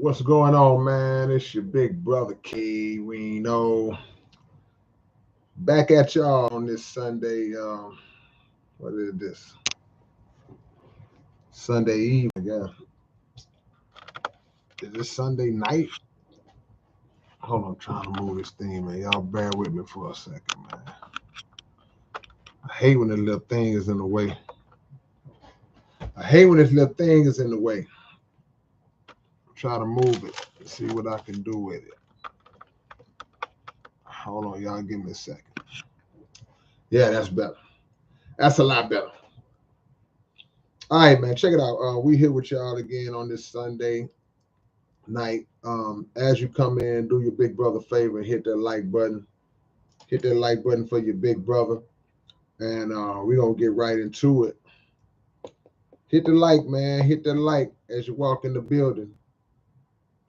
What's going on, man? It's your big brother K-Rino. Back at y'all on this Sunday. What is this? Sunday Eve, I guess. Is this Sunday night? Hold on, I'm trying to move this thing, man. Y'all bear with me for a second, man. I hate when this little thing is in the way. I hate when this little thing is in the way. Try to move it and see what I can do with it. Hold on, y'all. Give me a second. Yeah, that's better. That's a lot better. All right, man. Check it out. We here with y'all again on this Sunday night. As you come in, do your big brother a favor and hit that like button. Hit that like button for your big brother. And we're going to get right into it. Hit the like, man. Hit that like as you walk in the building.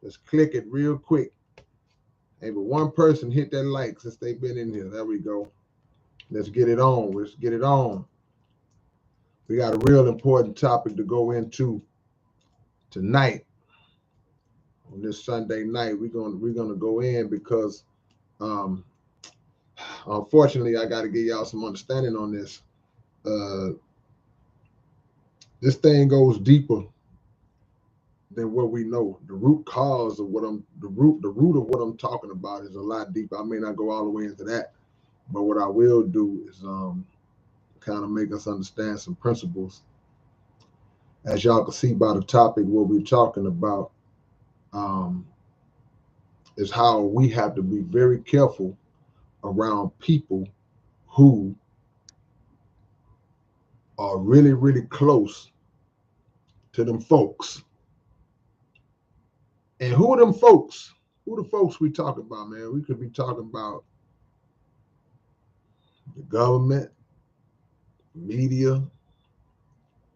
Just click it real quick. Hey, but one person hit that like since they've been in here. There we go. Let's get it on. Let's get it on. We got a real important topic to go into tonight. On this Sunday night, we're gonna go in because unfortunately I got to give y'all some understanding on this. This thing goes deeper than what we know. The root cause of the root of what I'm talking about is a lot deeper. I may not go all the way into that, but what I will do is kind of make us understand some principles. As y'all can see by the topic, what we're talking about is how we have to be very careful around people who are really, really close to them folks. And who are them folks? Who the folks we talking about, man? We could be talking about the government, media,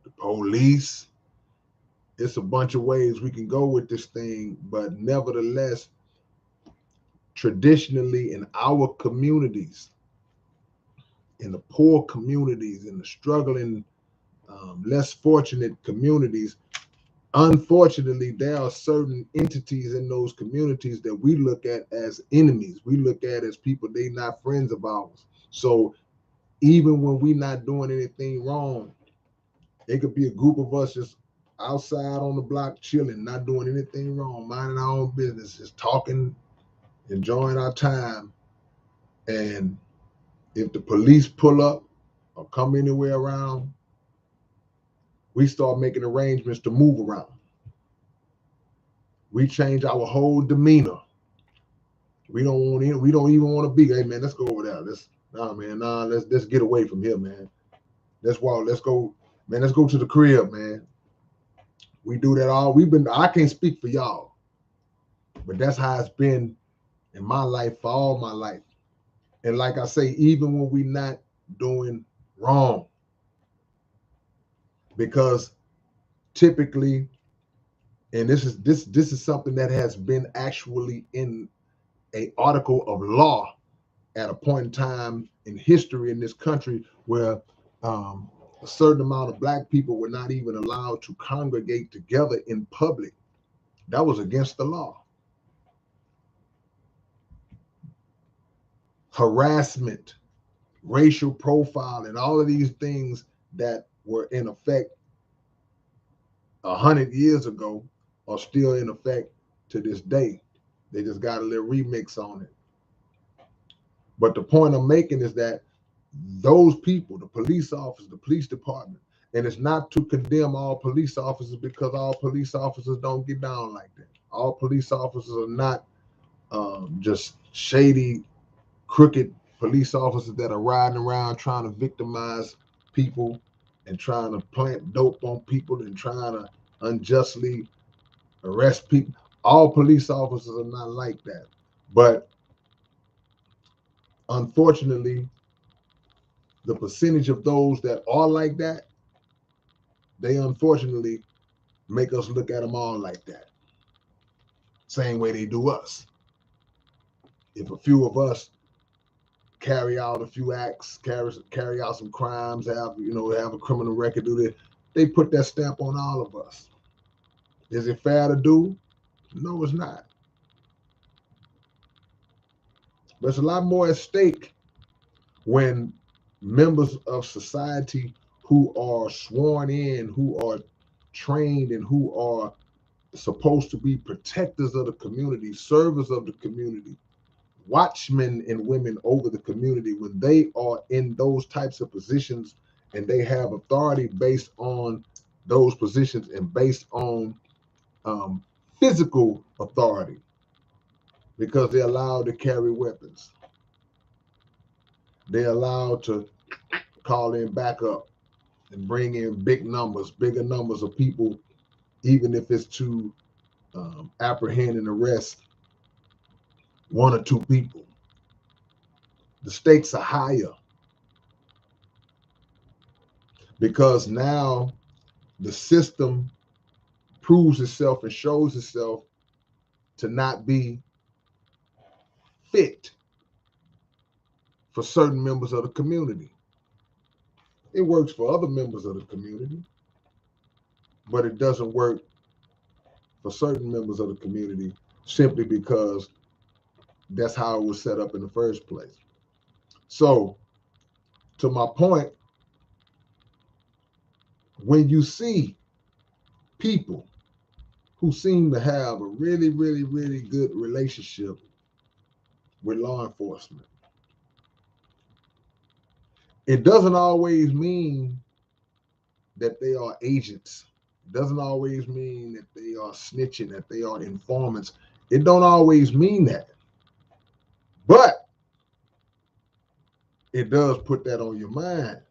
the police. It's a bunch of ways we can go with this thing, but nevertheless, traditionally in our communities, in the poor communities, in the struggling, less fortunate communities, unfortunately, there are certain entities in those communities that we look at as enemies. We look at as people, they not friends of ours. So even when we're not doing anything wrong, it could be a group of us just outside on the block chilling, not doing anything wrong, minding our own business, just talking, enjoying our time. And if the police pull up or come anywhere around, we start making arrangements to move around. We change our whole demeanor. We don't even want to be, hey man, let's go over there. Let's get away from here, man. Let's walk, let's go, man, let's go to the crib, man. We do that all. I can't speak for y'all, but that's how it's been in my life for all my life. And like I say, even when we're not doing wrong, because typically, and this is something that has been actually in an article of law at a point in time in history in this country where a certain amount of black people were not even allowed to congregate together in public. That was against the law. Harassment, racial profiling, all of these things that were in effect 100 years ago are still in effect to this day. They just got a little remix on it. But the point I'm making is that those people, the police officers, the police department, and it's not to condemn all police officers because all police officers don't get down like that. All police officers are not just shady, crooked police officers that are riding around trying to victimize people and trying to plant dope on people and trying to unjustly arrest people. All police officers are not like that. But unfortunately, the percentage of those that are like that, they unfortunately make us look at them all like that. Same way they do us. If a few of us carry out a few acts, carry out some crimes, have a criminal record, they put that stamp on all of us. Is it fair to do? No, it's not. There's a lot more at stake when members of society who are sworn in, who are trained, and who are supposed to be protectors of the community, servers of the community, watchmen and women over the community, when they are in those types of positions and they have authority based on those positions and based on um, physical authority, because they're allowed to carry weapons. They're allowed to call in backup and bring in bigger numbers of people, even if it's to apprehend and arrest one or two people. The stakes are higher because now the system proves itself and shows itself to not be fit for certain members of the community. It works for other members of the community, but it doesn't work for certain members of the community simply because that's how it was set up in the first place. So, to my point, when you see people who seem to have a really, really, really good relationship with law enforcement, it doesn't always mean that they are agents. It doesn't always mean that they are snitching, that they are informants. It don't always mean that. But it does put that on your mind.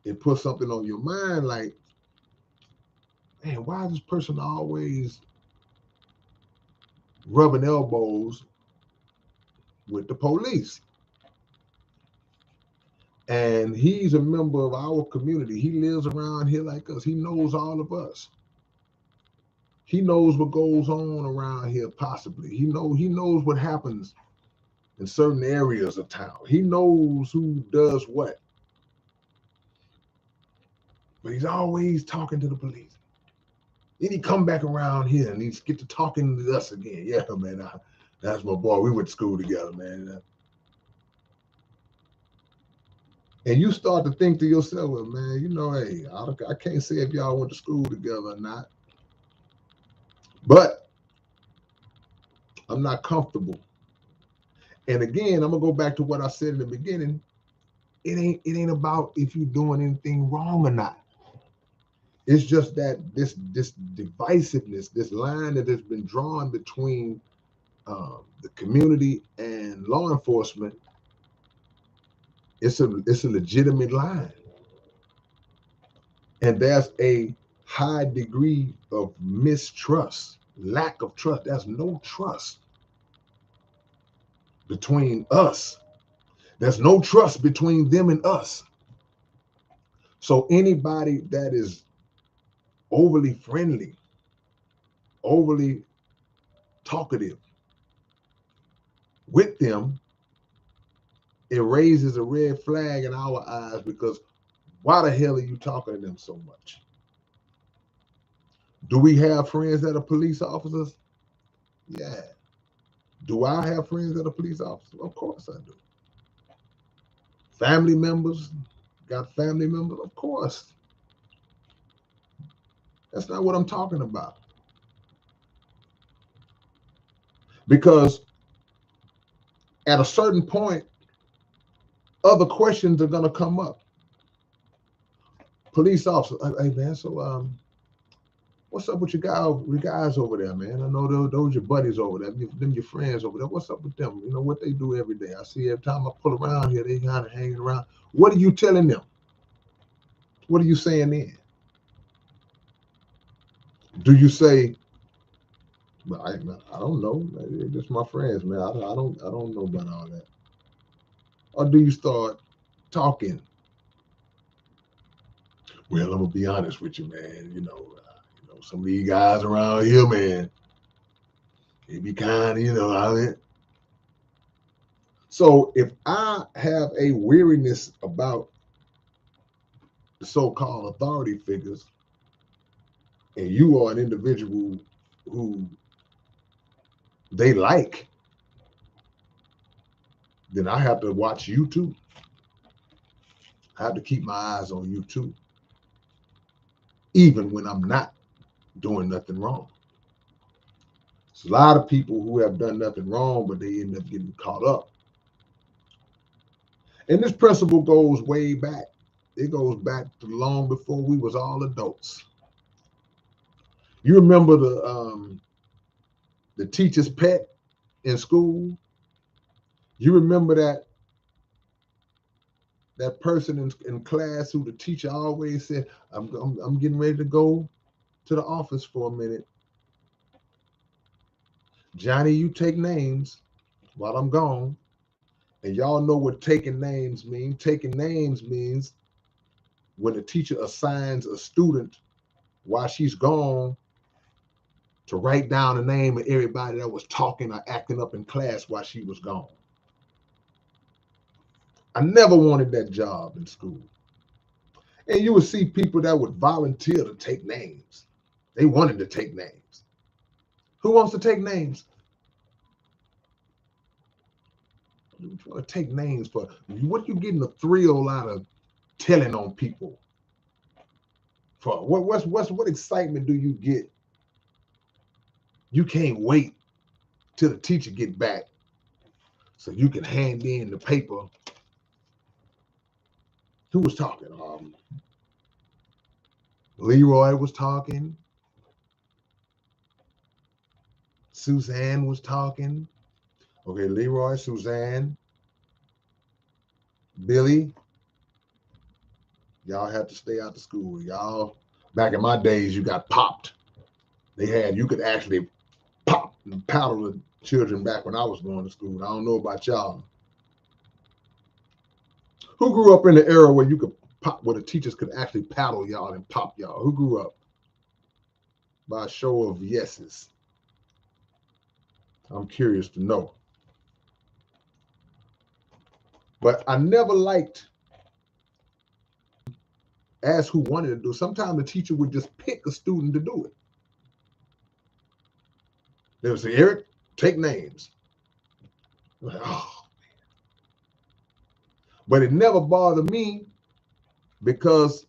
It puts something on your mind like, man, why is this person always rubbing elbows with the police? And he's a member of our community. He lives around here like us. He knows all of us. He knows what goes on around here, possibly. He knows what happens in certain areas of town. He knows who does what. But he's always talking to the police. Then he come back around here and he's get to talking to us again. Yeah, man, that's my boy. We went to school together, man. And you start to think to yourself, well, man, hey, I can't say if y'all went to school together or not, but I'm not comfortable. And again, I'm gonna go back to what I said in the beginning. It ain't about if you're doing anything wrong or not. It's just that this divisiveness, this line that has been drawn between the community and law enforcement, it's a legitimate line, and there's a high degree of mistrust, lack of trust. There's no trust between us. There's no trust between them and us. So anybody that is overly friendly, overly talkative with them, it raises a red flag in our eyes, because why the hell are you talking to them so much? Do we have friends that are police officers? Yeah. Do I have friends that are police officers? Of course I do. Family members, got family members? Of course. That's not what I'm talking about. Because at a certain point, other questions are going to come up. Police officer, hey man, so what's up with your guys over there, man? I know those your buddies over there, them your friends over there. What's up with them? You know what they do every day. I see every time I pull around here, they kind of hanging around. What are you telling them? What are you saying then? Do you say, well, I don't know, they're just my friends, man. I don't know about all that. Or do you start talking? Well, I'm gonna be honest with you, man. Some of these guys around here, man, they be kind of, I mean. So if I have a weariness about the so-called authority figures, and you are an individual who they like, then I have to watch you too. I have to keep my eyes on you too, even when I'm not doing nothing wrong. There's a lot of people who have done nothing wrong, but they end up getting caught up. And this principle goes way back. It goes back to long before we was all adults. You remember the teacher's pet in school? You remember that person in class who the teacher always said, I'm getting ready to go to the office for a minute. Johnny, you take names while I'm gone. And y'all know what taking names means. Taking names means when the teacher assigns a student while she's gone to write down the name of everybody that was talking or acting up in class while she was gone. I never wanted that job in school. And you would see people that would volunteer to take names. They wanted to take names. Who wants to take names? You want to take names for what are you getting a thrill out of telling on people? For what excitement do you get? You can't wait till the teacher get back so you can hand in the paper. Who was talking? Leroy was talking. Suzanne was talking. Okay, Leroy, Suzanne, Billy. Y'all had to stay out of school. Y'all, back in my days, you got popped. You could actually pop and paddle the children back when I was going to school. I don't know about y'all. Who grew up in the era where you could pop, where the teachers could actually paddle y'all and pop y'all? Who grew up? By a show of yeses. I'm curious to know. But I never liked ask who wanted to do it. Sometimes the teacher would just pick a student to do it. They would say, Eric, take names. I'm like, oh, man. But it never bothered me because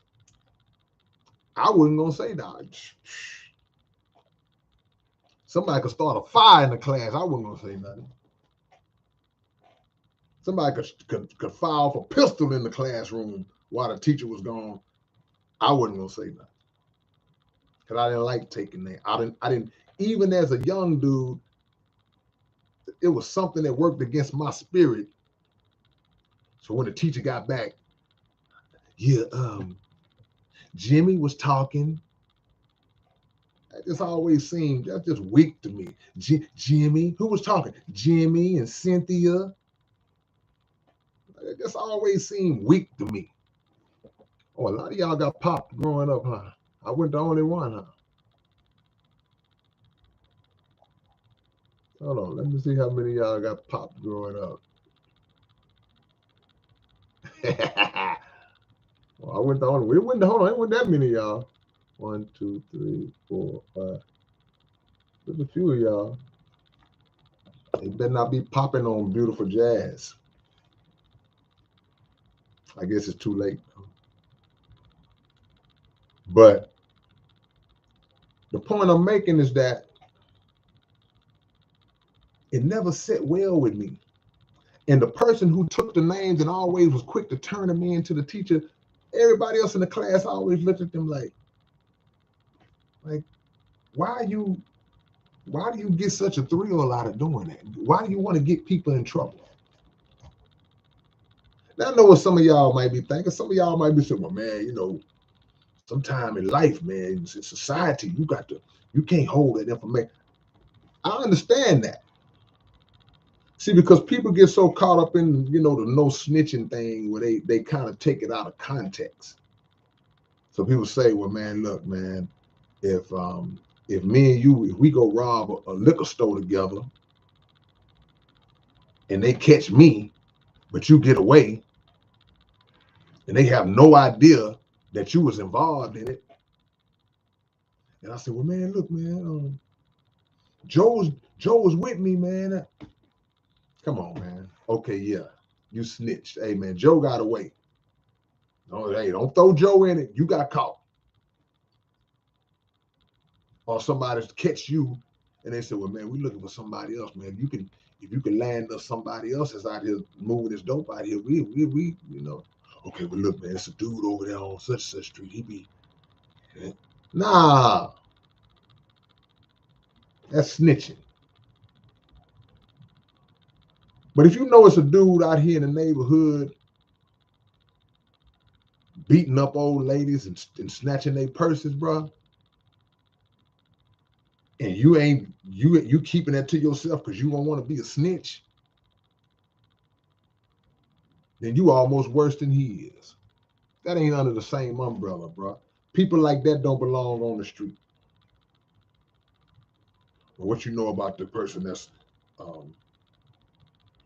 I wasn't going to say that. Somebody could start a fire in the class. I wasn't going to say nothing. Somebody could fire off a pistol in the classroom while the teacher was gone. I wasn't going to say nothing. Because I didn't like taking names. I didn't, even as a young dude, it was something that worked against my spirit. So when the teacher got back, yeah, Jimmy was talking. That just always seemed, that's just weak to me. Jimmy, who was talking? Jimmy and Cynthia. It just always seemed weak to me. Oh, a lot of y'all got popped growing up, huh? I wasn't the only one, huh? Hold on, let me see how many of y'all got popped growing up. Well, I wasn't the only one. It wasn't that many of y'all. 1, 2, 3, 4, 5. There's a few of y'all. They better not be popping on Beautiful Jazz. I guess it's too late. But the point I'm making is that it never sit well with me. And the person who took the names and always was quick to turn them in to the teacher, everybody else in the class always looked at them like, why do you get such a thrill out of doing that? Why do you want to get people in trouble? Now, I know what some of y'all might be thinking. Some of y'all might be saying, well, man, sometime in life, man, in society, you can't hold that information. I understand that. See, because people get so caught up in, the no snitching thing where they kind of take it out of context. So people say, well, man, look, man, if me and you, if we go rob a liquor store together and they catch me, but you get away and they have no idea that you was involved in it. And I said, well, man, look, man, Joe was with me, man. Come on, man. Okay, yeah. You snitched. Hey, man, Joe got away. No, hey, don't throw Joe in it. You got caught. Or somebody's catch you and they say, well, man, we're looking for somebody else, man. If you can land us somebody else that's out here moving this dope out here, we you know. Okay, well, look, man, it's a dude over there on such and such street. He be nah. That's snitching. But if you know it's a dude out here in the neighborhood beating up old ladies and snatching their purses, bro, and you keeping that to yourself because you don't want to be a snitch, then you almost worse than he is. That ain't under the same umbrella, bro. People like that don't belong on the street. But what you know about the person that's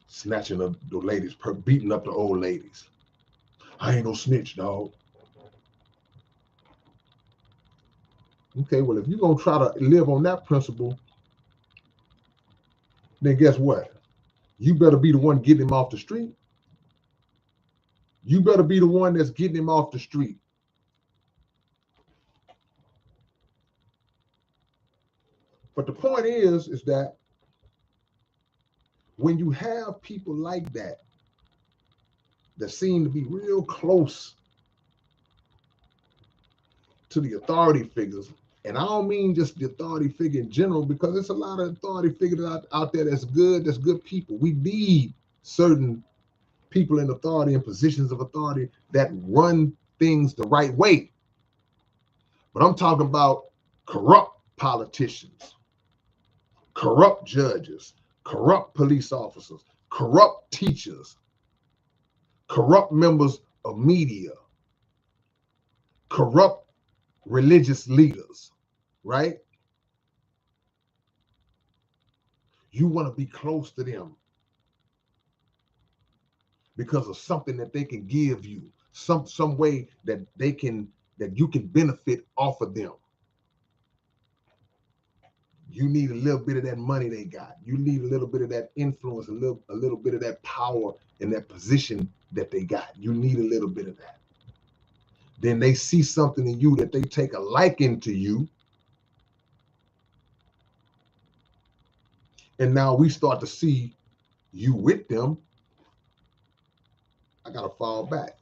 snatching the ladies, beating up the old ladies? I ain't no snitch, dog. Okay, well, if you're going to try to live on that principle, then guess what? You better be the one getting him off the street. You better be the one that's getting him off the street. But the point is that when you have people like that seem to be real close to the authority figures, and I don't mean just the authority figure in general, because there's a lot of authority figures out there that's good people. We need certain people in authority and positions of authority that run things the right way. But I'm talking about corrupt politicians, corrupt judges, corrupt police officers, corrupt teachers, corrupt members of media, corrupt religious leaders, right? You want to be close to them because of something that they can give you, some way that you can benefit off of them. You need a little bit of that money they got. You need a little bit of that influence, a little bit of that power and that position that they got. You need a little bit of that. Then they see something in you that they take a liking to you. And now we start to see you with them. I got to fall back.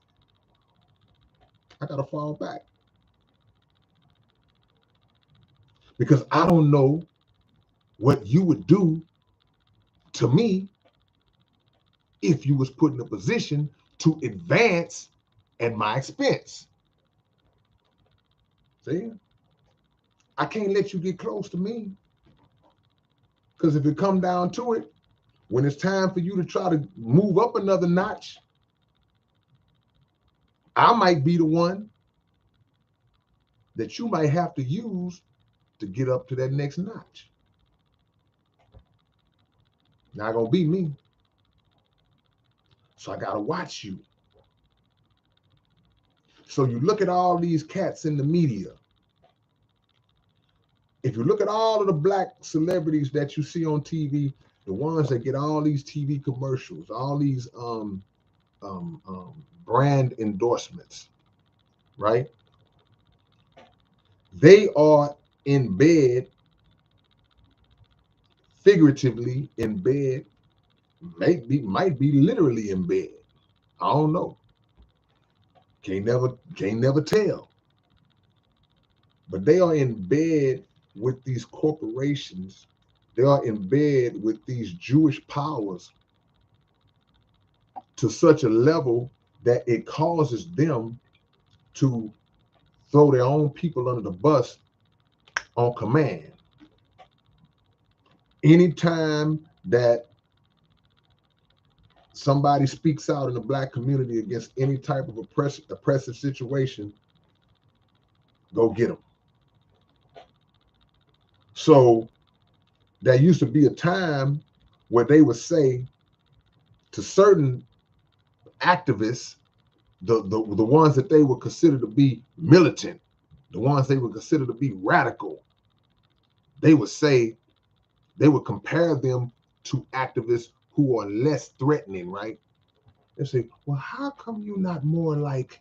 Because I don't know what you would do to me if you was put in a position to advance at my expense. See? I can't let you get close to me. Because if it come down to it, when it's time for you to try to move up another notch, I might be the one that you might have to use to get up to that next notch. Not gonna be me. So I gotta watch you. So you look at all these cats in the media. If you look at all of the black celebrities that you see on TV, the ones that get all these TV commercials, all these brand endorsements, right? They are in bed, figuratively in bed, might be literally in bed. I don't know. Can't never tell. But they are in bed with these corporations. They are in bed with these Jewish powers to such a level that it causes them to throw their own people under the bus on command. Anytime that somebody speaks out in the black community against any type of oppressive situation, go get them. So there used to be a time where they would say to certain activists, the ones that they would consider to be militant, the ones they would consider to be radical, they would say, they would compare them to activists who are less threatening, right? They say, well, how come you're not more like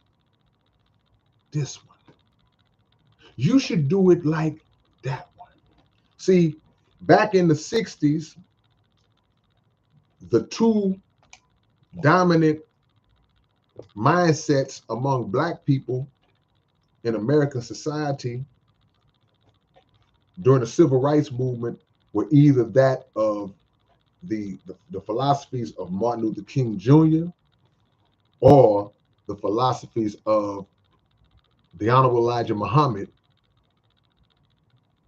this one? You should do it like that one. See, back in the 60s, the two dominant mindsets among Black people in American society during the civil rights movement were either that of the philosophies of Martin Luther King Jr. or the philosophies of the Honorable Elijah Muhammad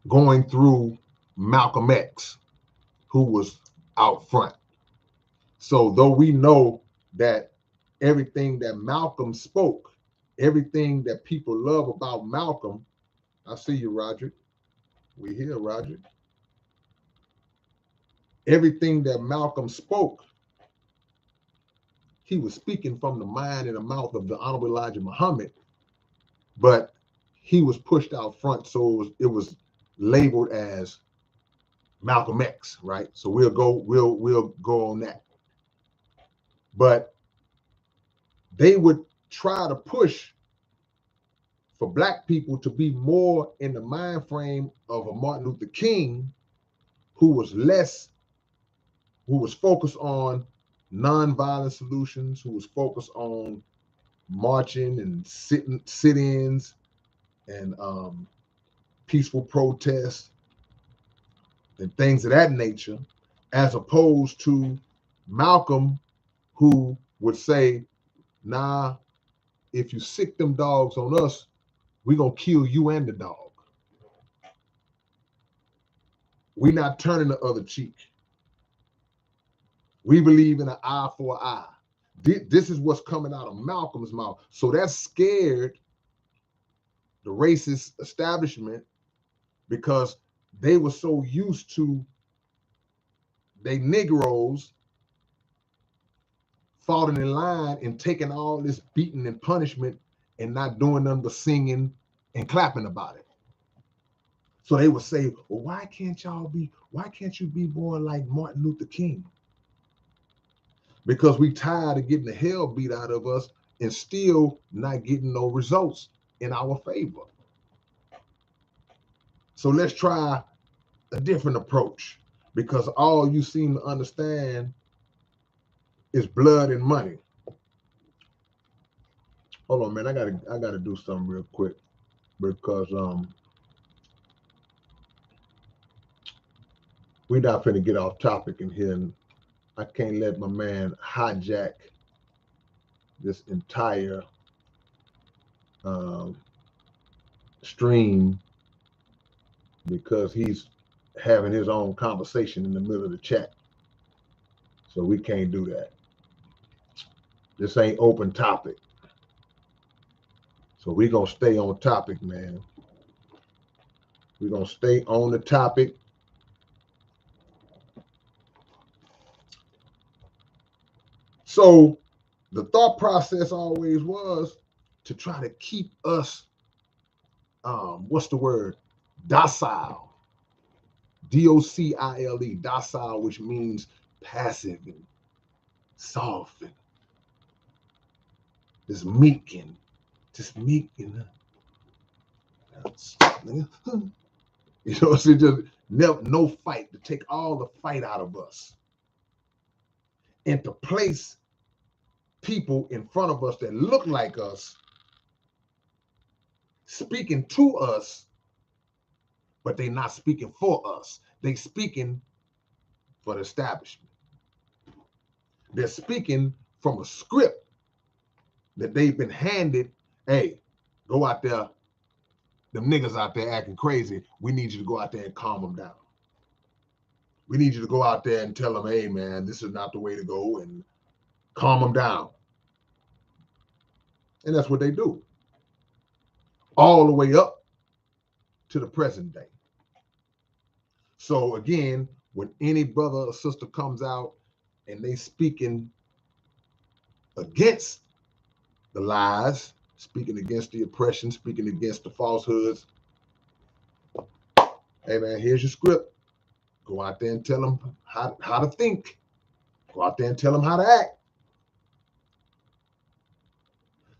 going through Malcolm X, who was out front. So though we know that everything that Malcolm spoke, everything that people love about Malcolm, I see you, Roger. We here, Roger. Everything that Malcolm spoke, he was speaking from the mind and the mouth of the Honorable Elijah Muhammad, but he was pushed out front, so it was labeled as Malcolm X, right? So we'll go on that. But they would try to push for Black people to be more in the mind frame of a Martin Luther King, who was focused on nonviolent solutions, who was focused on marching and sit-ins and peaceful protests and things of that nature, as opposed to Malcolm, who would say, nah, if you sick them dogs on us, we're going to kill you and the dog. We're not turning the other cheek. We believe in an eye for an eye. This is what's coming out of Malcolm's mouth. So that scared the racist establishment, because they were so used to they Negroes falling in line and taking all this beating and punishment and not doing nothing but singing and clapping about it. So they would say, well, why can't you be more like Martin Luther King? Because we tired of getting the hell beat out of us and still not getting no results in our favor. So let's try a different approach, because all you seem to understand is blood and money. Hold on, man. I gotta do something real quick, because we're not finna get off topic in here, and I can't let my man hijack this entire stream because he's having his own conversation in the middle of the chat. So we can't do that. This ain't open topic. So we're going to stay on topic, man. We're going to stay on the topic. So the thought process always was to try to keep us, what's the word? Docile. D-O-C-I-L-E, docile, which means passive and soft and just meek and you know, so just no fight, to take all the fight out of us and to place people in front of us that look like us, speaking to us, but they're not speaking for us. They're speaking for the establishment. They're speaking from a script that they've been handed. Hey, go out there. Them niggas out there acting crazy. We need you to go out there and calm them down. We need you to go out there and tell them, hey, man, this is not the way to go, and calm them down. And that's what they do. All the way up to the present day. So again, when any brother or sister comes out and they speaking against the lies, speaking against the oppression, speaking against the falsehoods, hey man, here's your script. Go out there and tell them how to think. Go out there and tell them how to act.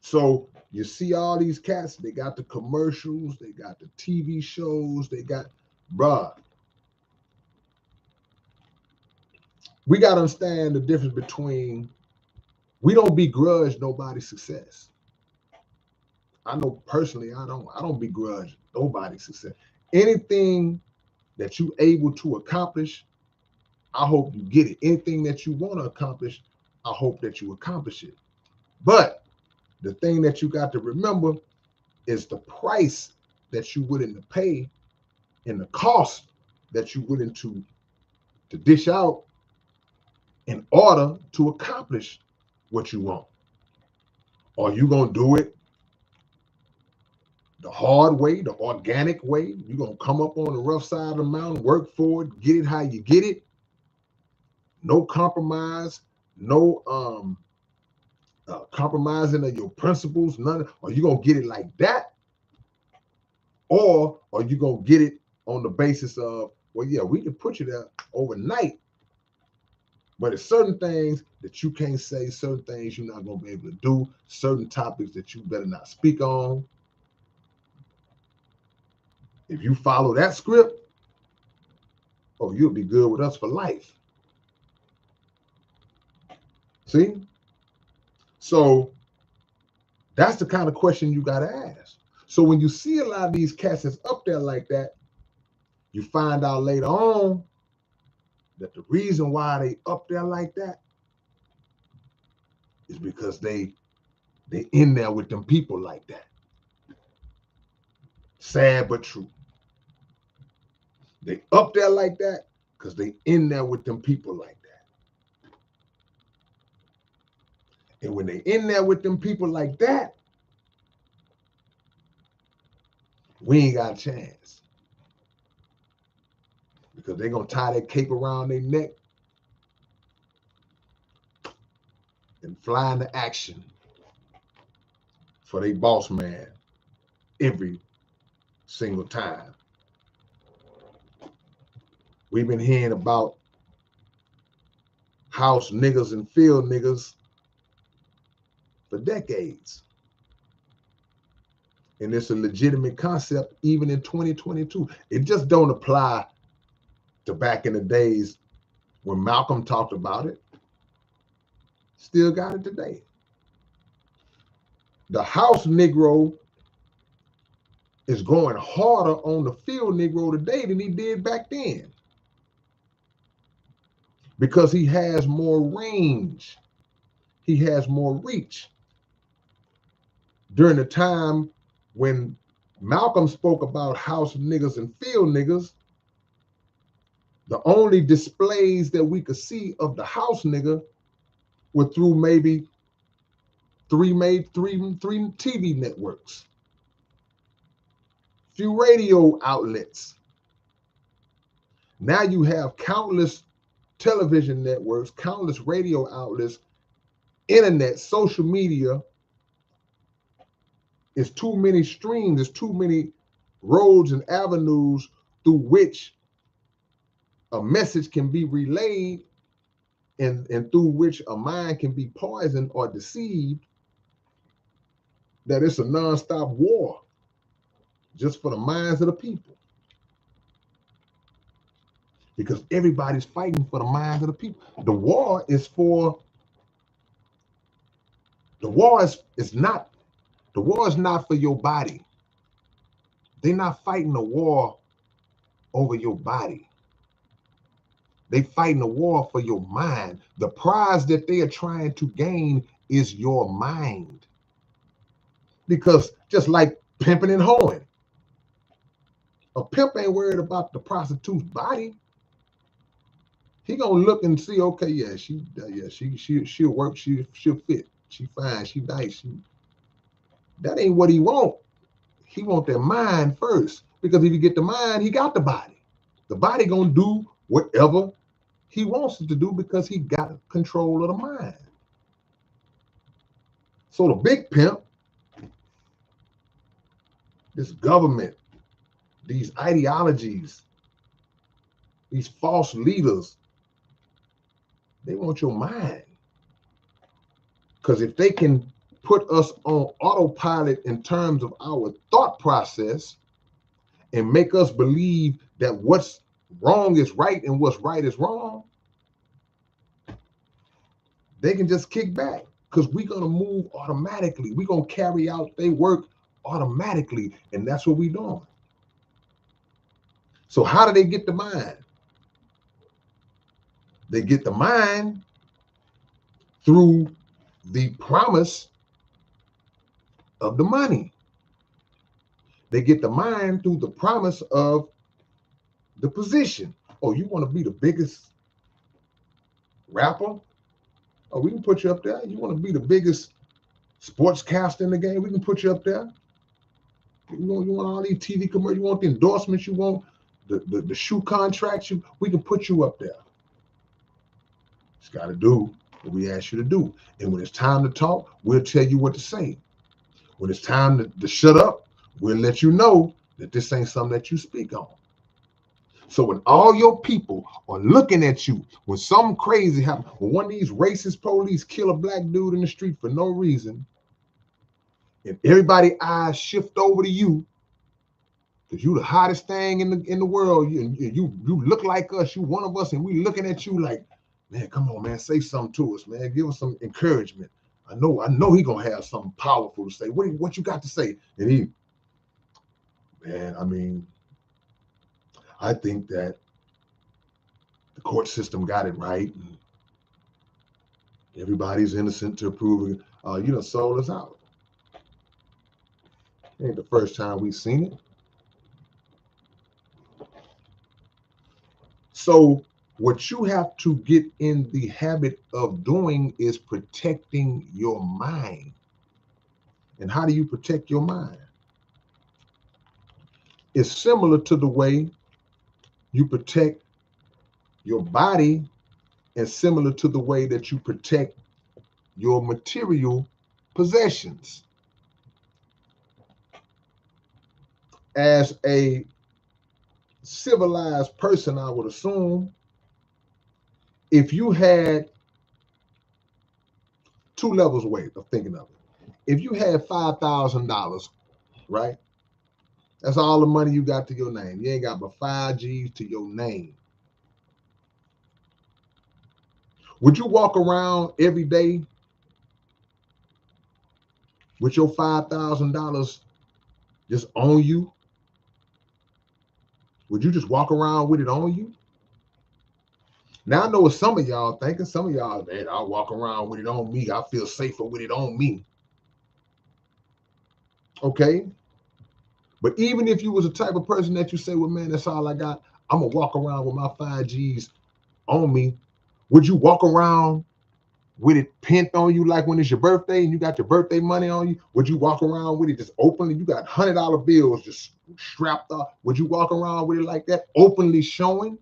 So you see all these cats, they got the commercials, they got the TV shows, they got, bruh. We got to understand the difference between, we don't begrudge nobody's success. I know personally, I don't begrudge nobody's success. Anything that you able to accomplish, I hope you get it. Anything that you want to accomplish, I hope that you accomplish it. But the thing that you got to remember is the price that you're willing to pay and the cost that you're willing to dish out in order to accomplish what you want. Are you going to do it the hard way, the organic way? You're going to come up on the rough side of the mountain, work for it, get it how you get it? No compromise, no compromising of your principles, none. Are you going to get it like that? Or are you going to get it on the basis of, well, yeah, we can put you there overnight, but it's certain things that you can't say, certain things you're not going to be able to do, certain topics that you better not speak on. If you follow that script, oh, you'll be good with us for life. See? So that's the kind of question you got to ask. So when you see a lot of these cats that's up there like that, you find out later on that the reason why they up there like that is because they in there with them people like that. Sad but true. They up there like that because they in there with them people like that. And when they in there with them people like that, we ain't got a chance. Because they're going to tie that cape around their neck and fly into action for their boss man every single time. We've been hearing about house niggas and field niggas for decades. And it's a legitimate concept even in 2022. It just don't apply to back in the days when Malcolm talked about it. Still got it today. The house Negro is going harder on the field Negro today than he did back then. Because he has more range. He has more reach. During the time when Malcolm spoke about house niggas and field niggas, the only displays that we could see of the house nigga were through maybe three TV networks, few radio outlets. Now you have countless television networks, countless radio outlets, internet, social media. It's too many streams, there's too many roads and avenues through which a message can be relayed and through which a mind can be poisoned or deceived, that it's a nonstop war just for the minds of the people. Because everybody's fighting for the minds of the people. The war is not for your body. They're not fighting a war over your body. They fighting a war for your mind. The prize that they are trying to gain is your mind. Because just like pimping and hoeing, a pimp ain't worried about the prostitute's body. He gonna look and see, okay, yeah, she'll work, she'll fit, she fine, she nice. That ain't what he want. He want their mind first. Because if you get the mind, he got the body. The body gonna do whatever he wants it to do because he got control of the mind. So the big pimp, this government, these ideologies, these false leaders, they want your mind. Because if they can put us on autopilot in terms of our thought process and make us believe that what's wrong is right and what's right is wrong, they can just kick back, because we're going to move automatically. We're going to carry out their work automatically, and that's what we're doing. So how do they get the mind? They get the mind through the promise of the money. They get the mind through the promise of the position. Oh, you want to be the biggest rapper? Oh, we can put you up there. You want to be the biggest sportscaster in the game? We can put you up there. You want all these TV commercials? You want the endorsements? You want the shoe contracts? We can put you up there. Just got to do what we ask you to do. And when it's time to talk, we'll tell you what to say. When it's time to shut up, we'll let you know that this ain't something that you speak on. So when all your people are looking at you, when something crazy happens, when one of these racist police kill a black dude in the street for no reason, and everybody's eyes shift over to you, because you the hottest thing in the world, you look like us, you one of us, and we looking at you like, man, come on, man, say something to us, man, give us some encouragement. I know he gonna have something powerful to say. What you got to say? And man, I mean, I think that the court system got it right. And everybody's innocent to prove it. Sold us out. Ain't the first time we've seen it. So what you have to get in the habit of doing is protecting your mind. And how do you protect your mind? It's similar to the way you protect your body, and similar to the way that you protect your material possessions. As a civilized person, I would assume, if you had two levels away of thinking of it. If you had $5,000, right? That's all the money you got to your name. You ain't got but 5 G's to your name. Would you walk around every day with your $5,000 just on you? Would you just walk around with it on you? Now, I know what some of y'all thinking. Some of y'all, man, I'll walk around with it on me. I feel safer with it on me. Okay? But even if you was a type of person that you say, well, man, that's all I got, I'm going to walk around with my 5 G's on me. Would you walk around with it pinned on you like when it's your birthday and you got your birthday money on you? Would you walk around with it just openly? You got $100 bills just strapped up. Would you walk around with it like that, openly showing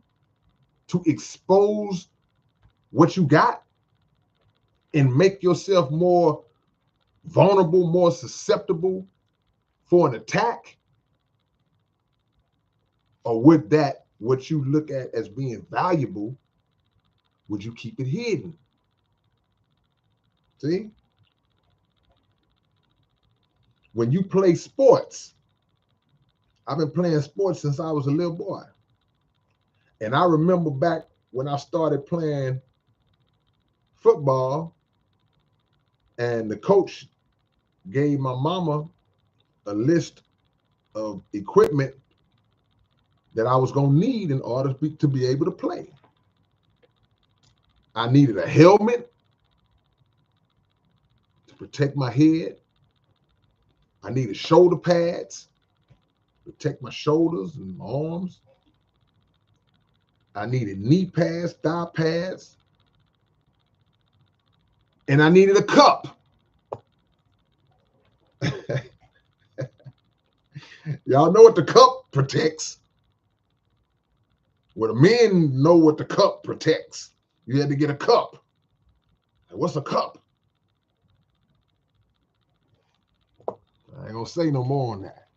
to expose what you got and make yourself more vulnerable, more susceptible for an attack? Or would that, what you look at as being valuable, would you keep it hidden? See? When you play sports, I've been playing sports since I was a little boy. And I remember back when I started playing football, and the coach gave my mama a list of equipment that I was going to need in order to be able to play. I needed a helmet to protect my head. I needed shoulder pads to protect my shoulders and my arms. I needed knee pads, thigh pads. And I needed a cup. Y'all know what the cup protects. Well, the men know what the cup protects. You had to get a cup. And what's a cup? I ain't gonna say no more on that.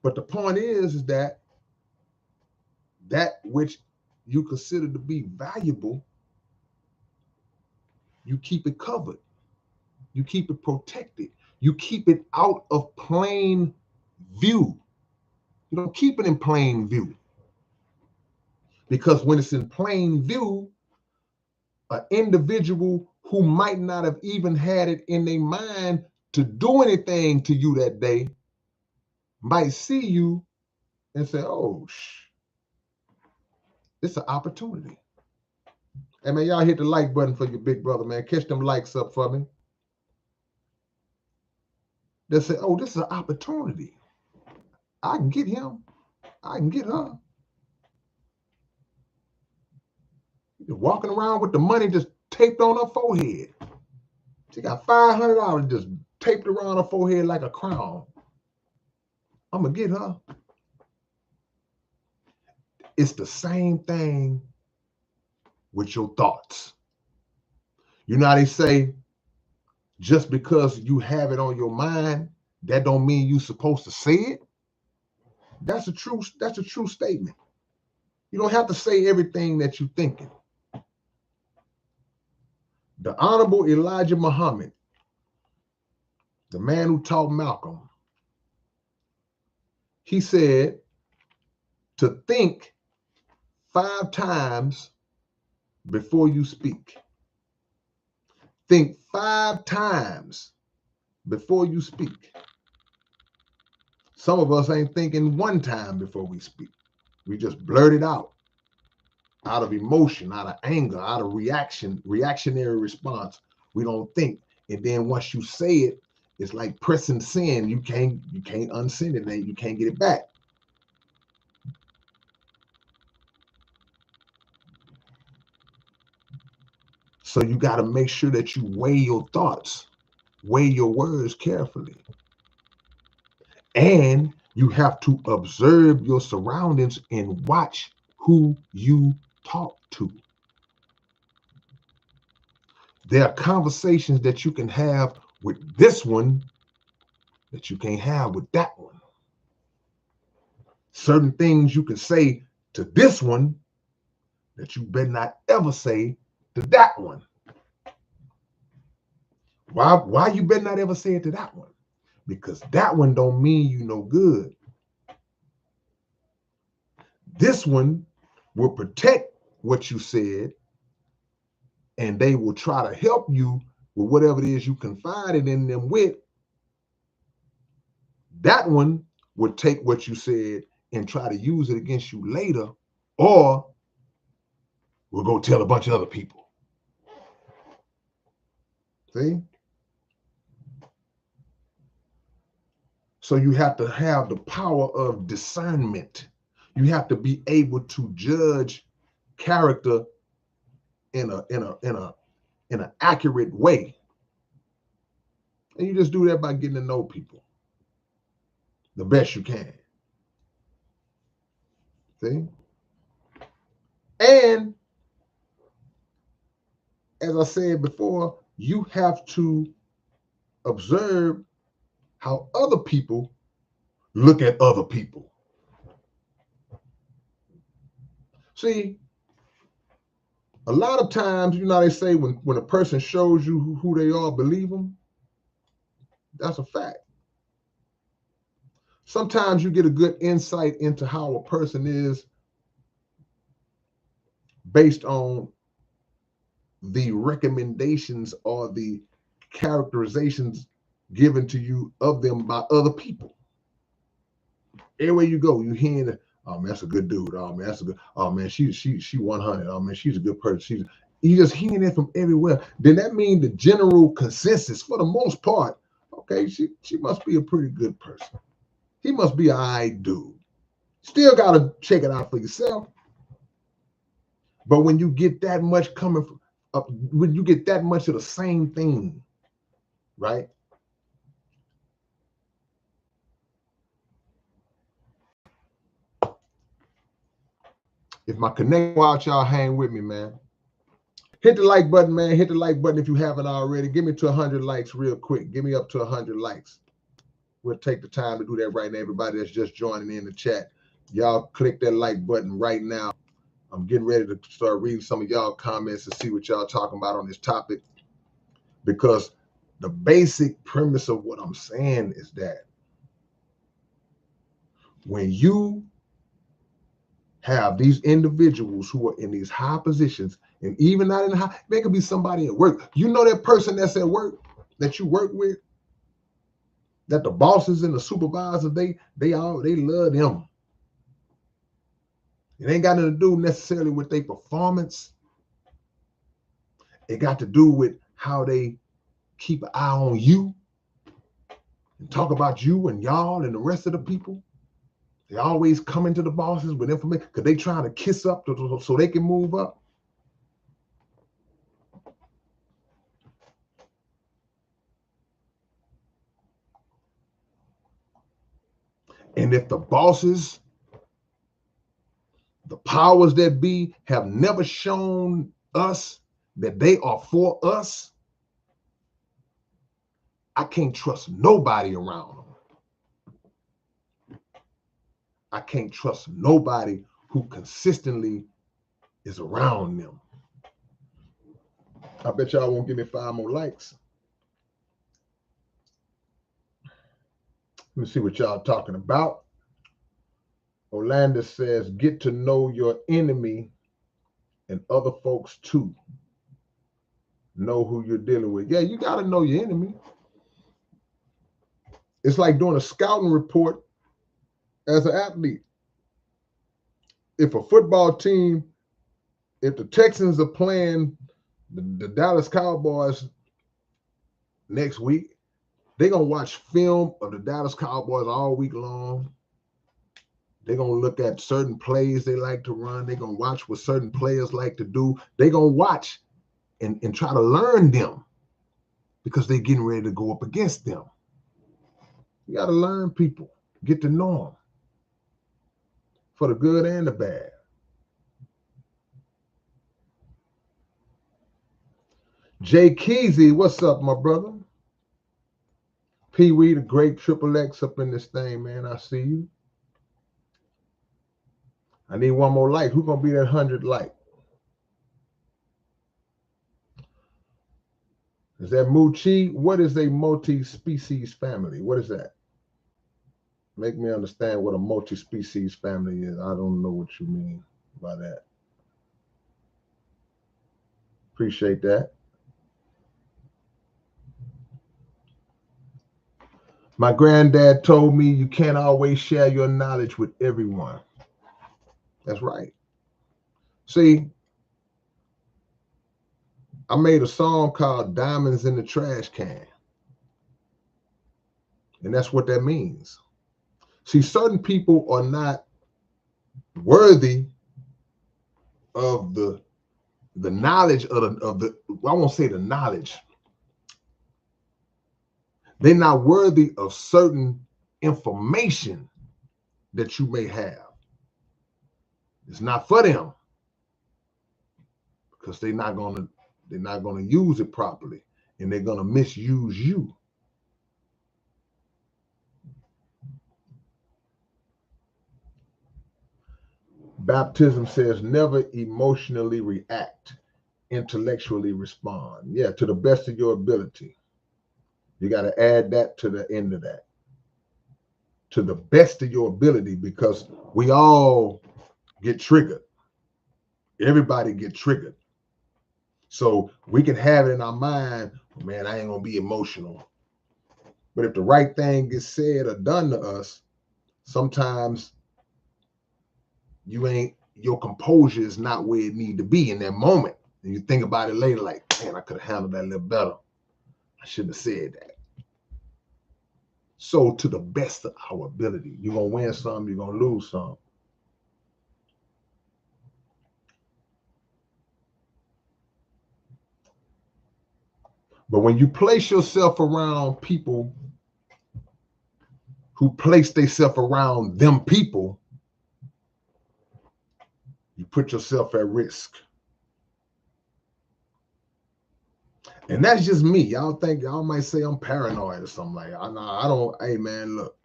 But the point is that that which you consider to be valuable, you keep it covered. You keep it protected. You keep it out of plain view. You don't keep it in plain view. Because when it's in plain view, an individual who might not have even had it in their mind to do anything to you that day might see you and say, oh, it's an opportunity. Hey, man, y'all hit the like button for your big brother, man. Catch them likes up for me. They'll say, oh, this is an opportunity. I can get him. I can get her. You're walking around with the money just taped on her forehead. She got $500 just taped around her forehead like a crown. I'm going to get her. It's the same thing with your thoughts. You know how they say, just because you have it on your mind, that don't mean you're supposed to say it. That's a true statement. You don't have to say everything that you're thinking. The Honorable Elijah Muhammad, the man who taught Malcolm, he said to think 5 times before you speak. Think 5 times before you speak. Some of us ain't thinking 1 time before we speak. We just blurt it out of emotion, out of anger, out of reactionary response. We don't think. And then once you say it, it's like pressing sin. You can't unsend it, and you can't get it back. So you got to make sure that you weigh your thoughts, weigh your words carefully. And you have to observe your surroundings and watch who you talk to. There are conversations that you can have with this one that you can't have with that one. Certain things you can say to this one that you better not ever say to that one. Why you better not ever say it to that one? Because that one don't mean you no good. This one will protect what you said, and they will try to help you with whatever it is you confided in them with. That one would take what you said and try to use it against you later, or we'll go tell a bunch of other people. See? So you have to have the power of discernment. You have to be able to judge character in an accurate way. And you just do that by getting to know people the best you can. See? And as I said before, you have to observe how other people look at other people. See, a lot of times, you know, they say when a person shows you who they are, believe them. That's a fact. Sometimes you get a good insight into how a person is based on the recommendations or the characterizations given to you of them by other people. Everywhere you go, you hear, oh man, that's a good dude. Oh man, that's a good. Oh man, she 100. Oh man, she's a good person. You just hearing it from everywhere. Then that means the general consensus, for the most part, okay, she must be a pretty good person. He must be an all right dude. Still got to check it out for yourself. But when you get that much coming from, when you get that much of the same thing, right? If my connect watch, y'all hang with me, man. Hit the like button, man. Hit the like button if you haven't already. Give me to 100 likes real quick. Give me up to 100 likes. We'll take the time to do that right now. Everybody that's just joining in the chat, Y'all click that like button right now. I'm getting ready to start reading some of y'all comments to see what y'all talking about on this topic, because the basic premise of what I'm saying is that when you have these individuals who are in these high positions, and even not in the high, they could be somebody at work. You know that person that's at work that you work with, that the bosses and the supervisors, they love them. It ain't got nothing to do necessarily with their performance. It got to do with how they keep an eye on you and talk about you and y'all and the rest of the people. They always come into the bosses with information because they trying to kiss up so they can move up. And if the bosses, the powers that be, have never shown us that they are for us, I can't trust nobody around them. I can't trust nobody who consistently is around them. I bet y'all won't give me 5 more likes. Let me see what y'all talking about. Orlando says, get to know your enemy and other folks too. Know who you're dealing with. Yeah, you got to know your enemy. It's like doing a scouting report as an athlete. If a football team, if the Texans are playing the Dallas Cowboys next week, they're going to watch film of the Dallas Cowboys all week long. They're going to look at certain plays they like to run. They're going to watch what certain players like to do. They're going to watch and try to learn them because they're getting ready to go up against them. You got to learn people, get to know them for the good and the bad. Jay Keezy, what's up, my brother? Pee Wee, the great Triple X up in this thing, man. I see you. I need one more like. Who's going to be that 100 like? Is that Moochie? What is a multi-species family? What is that? Make me understand what a multi-species family is. I don't know what you mean by that. Appreciate that. My granddad told me you can't always share your knowledge with everyone. That's right. See, I made a song called Diamonds in the Trash Can. And that's what that means. See, certain people are not worthy of the knowledge of the I won't say the knowledge. They're not worthy of certain information that you may have. It's not for them because they're not gonna use it properly, and they're gonna misuse you. Baptism says never emotionally react, intellectually respond. Yeah, to the best of your ability. You got to add that to the end of that. To the best of your ability, because we all get triggered. Everybody get triggered. So we can have it in our mind, man, I ain't gonna be emotional. But if the right thing gets said or done to us, sometimes your composure is not where it need to be in that moment. And you think about it later, like, man, I could have handled that a little better. I shouldn't have said that. So to the best of our ability, you're gonna win some, you're gonna lose some. But when you place yourself around people who place themselves around them people, you put yourself at risk. And that's just me. Y'all might say I'm paranoid or something like that. I don't, hey man, look.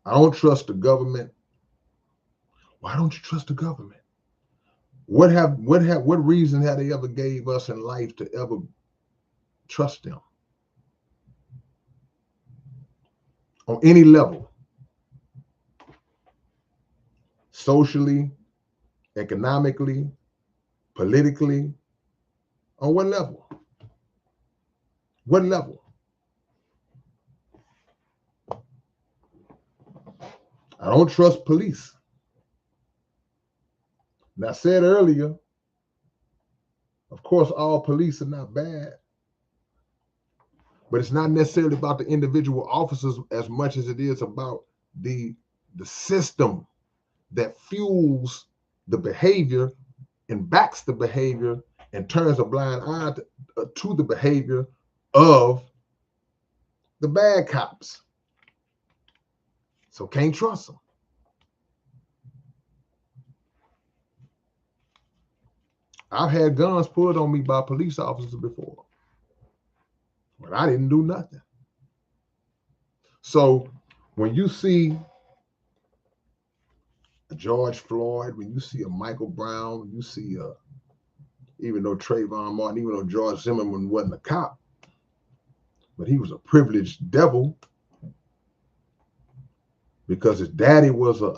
I don't trust the government. Why don't you trust the government? What reason have they ever gave us in life to ever trust them on any level? Socially, economically, politically, on what level? What level? I don't trust police. And I said earlier, of course, all police are not bad, but it's not necessarily about the individual officers as much as it is about the system that fuels the behavior and backs the behavior and turns a blind eye to the behavior of the bad cops. So can't trust them. I've had guns pulled on me by police officers before, but I didn't do nothing. So when you see a George Floyd, when you see a Michael Brown, when you see even though Trayvon Martin, even though George Zimmerman wasn't a cop, but he was a privileged devil because his daddy was a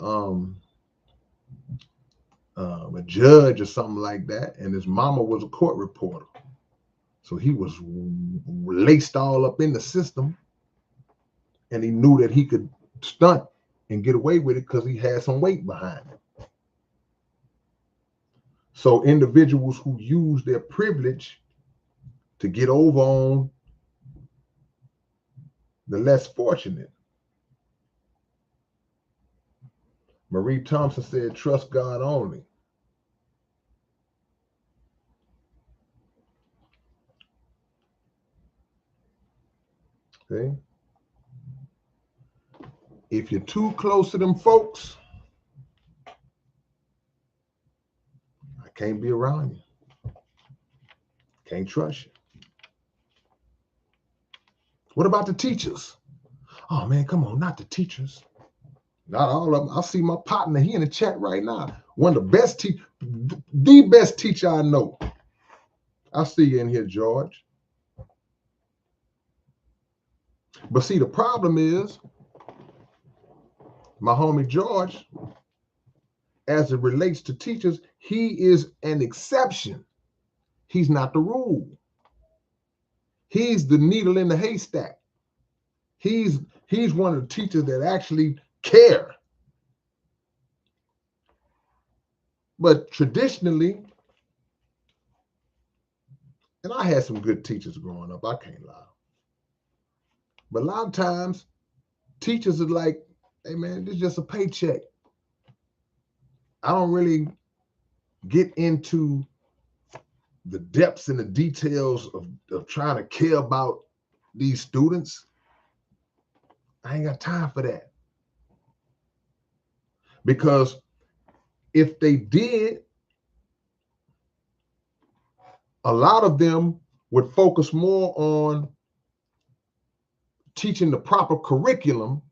judge or something like that, and his mama was a court reporter. So he was laced all up in the system, and he knew that he could stunt and get away with it because he had some weight behind it. So individuals who use their privilege to get over on the less fortunate. Marie Thompson said, trust God only. Okay. If you're too close to them folks, I can't be around you. Can't trust you. What about the teachers? Oh man, come on, not the teachers. Not all of them. I see my partner, he in the chat right now. One of the best the best teacher I know. I see you in here, George. But see, the problem is, my homie George, as it relates to teachers, he is an exception. He's not the rule. He's the needle in the haystack. He's one of the teachers that actually care. But traditionally, and I had some good teachers growing up, I can't lie. But a lot of times, teachers are like, hey man, this is just a paycheck. I don't really get into the depths and the details of trying to care about these students. I ain't got time for that. Because if they did, a lot of them would focus more on teaching the proper curriculum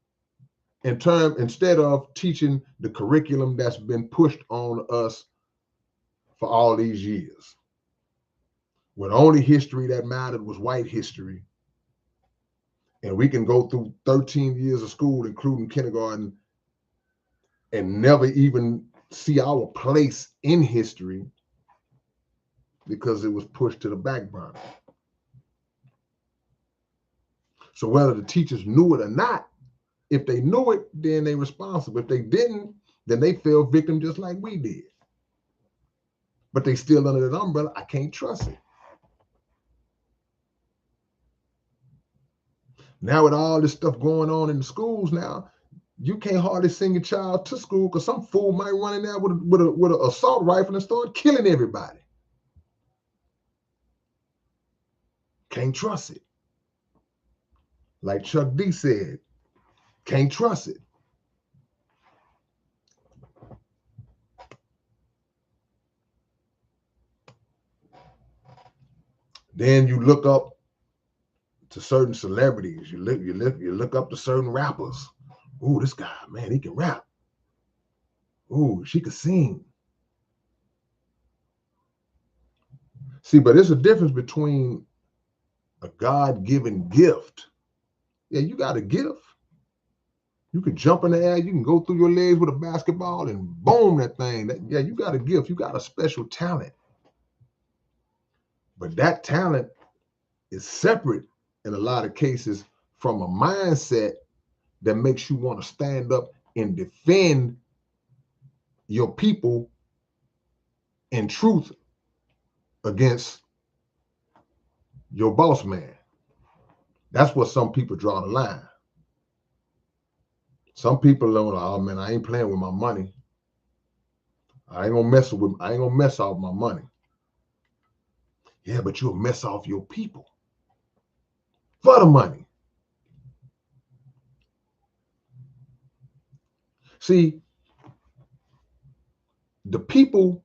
instead of teaching the curriculum that's been pushed on us for all these years. When only history that mattered was white history. And we can go through 13 years of school, including kindergarten, and never even see our place in history because it was pushed to the back burner. So whether the teachers knew it or not, if they knew it, then they responsible. If they didn't, then they fell victim just like we did. But they still under that umbrella. I can't trust it. Now with all this stuff going on in the schools now, you can't hardly send your child to school because some fool might run in there with an assault rifle and start killing everybody. Can't trust it. Like Chuck D said, can't trust it. Then you look up to certain celebrities. You look up to certain rappers. Oh, this guy, man, he can rap. Oh, she could sing. See, but there's a difference between a God-given gift. Yeah, you got a gift. You can jump in the air. You can go through your legs with a basketball and boom that thing. Yeah, you got a gift. You got a special talent. But that talent is separate in a lot of cases from a mindset that makes you want to stand up and defend your people in truth against your boss man. That's what some people draw the line. Some people don't, oh man, I ain't playing with my money. I ain't gonna mess off my money. Yeah, but you'll mess off your people for the money. See, the people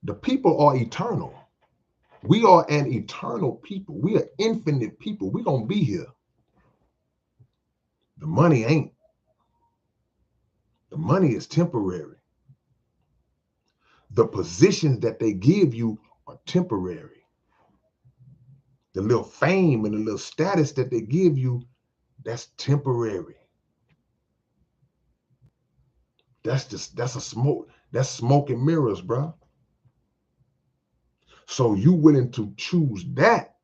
are eternal. We are an eternal people. We are infinite people. We're gonna be here. The money ain't. The money is temporary. The positions that they give you are temporary. The little fame and the little status that they give you, that's temporary. That's smoke and mirrors, bro. So you willing to choose that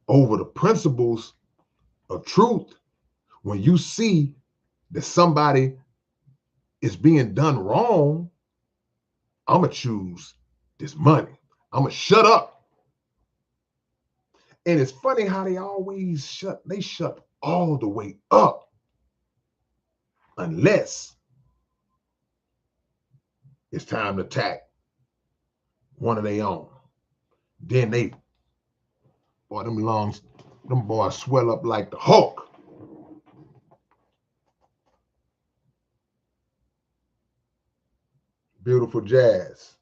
over the principles of truth when you see that somebody is being done wrong? I'm gonna choose this money. I'm gonna shut up. And it's funny how they always shut all the way up unless it's time to attack one of their own. Then them boys swell up like the Hulk. Beautiful Jazz.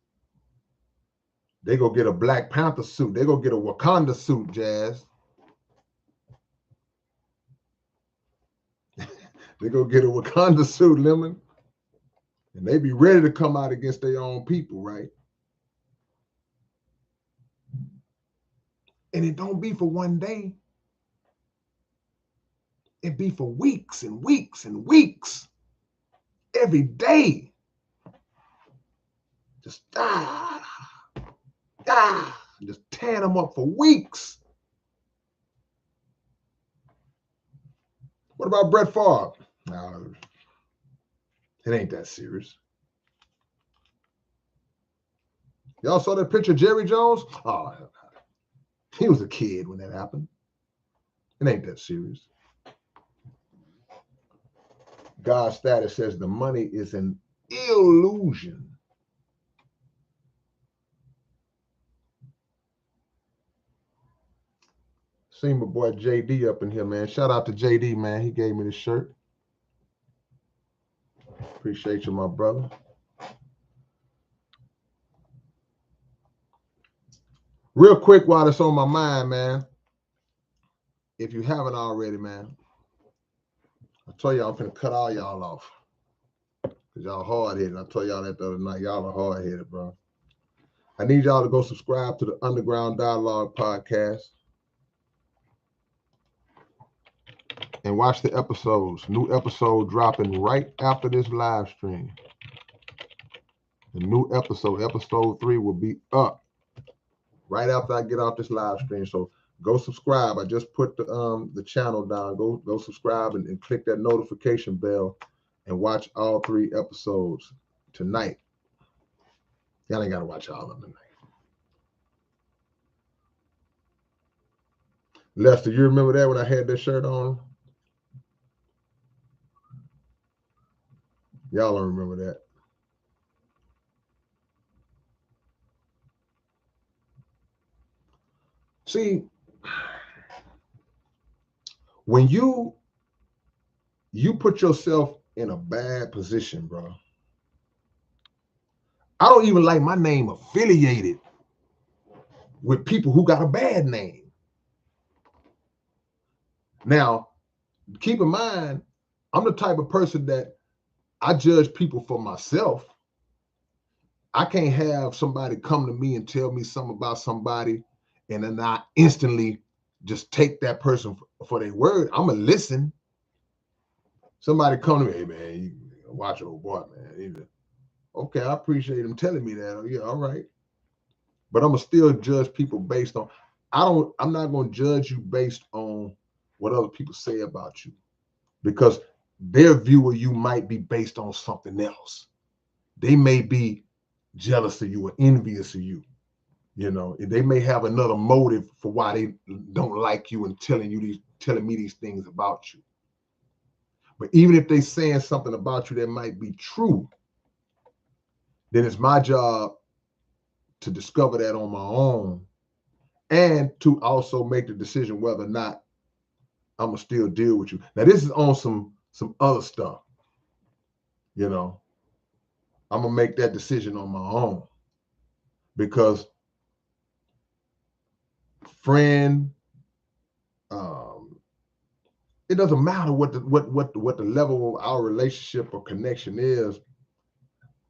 They go get a Black Panther suit. They go get a Wakanda suit, Jazz. They go get a Wakanda suit, Lemon. And they be ready to come out against their own people, right? And it don't be for one day. It be for weeks and weeks and weeks. Every day. Just just tearing them up for weeks. What about Brett Favre? No, it ain't that serious. Y'all saw that picture of Jerry Jones? Oh, he was a kid when that happened. It ain't that serious. God's status says the money is an illusion. Seen my boy JD up in here, man. Shout out to JD, man. He gave me this shirt. Appreciate you, my brother. Real quick, while it's on my mind, man. If you haven't already, man, I told y'all I'm finna cut all y'all off. Because y'all hard-headed. I told y'all that the other night. Y'all are hard-headed, bro. I need y'all to go subscribe to the Underground Dialogue podcast. And watch the episodes. New episode dropping right after this live stream. The new episode 3, will be up right after I get off this live stream. So go subscribe. I just put the channel down. Go subscribe and click that notification bell and watch all 3 episodes tonight. Y'all ain't gotta watch all of them tonight. Lester, you remember that when I had that shirt on? Y'all don't remember that. See, when you put yourself in a bad position, bro. I don't even like my name affiliated with people who got a bad name. Now, keep in mind, I'm the type of person that I judge people for myself. I can't have somebody come to me and tell me something about somebody and then I instantly just take that person for their word. I'm going to listen. Somebody come to me, hey, man, you watch your old boy, man. Okay, I appreciate him telling me that. Oh, yeah, all right. But I'm going to still judge people based on, I'm not going to judge you based on what other people say about you, because their view of you might be based on something else. They may be jealous of you or envious of you. You know, they may have another motive for why they don't like you and telling me these things about you. But even if they're saying something about you that might be true, then it's my job to discover that on my own and to also make the decision whether or not I'm gonna still deal with you. Now, this is on some other stuff. You know, I'm gonna make that decision on my own, because friend, it doesn't matter what the level of our relationship or connection is.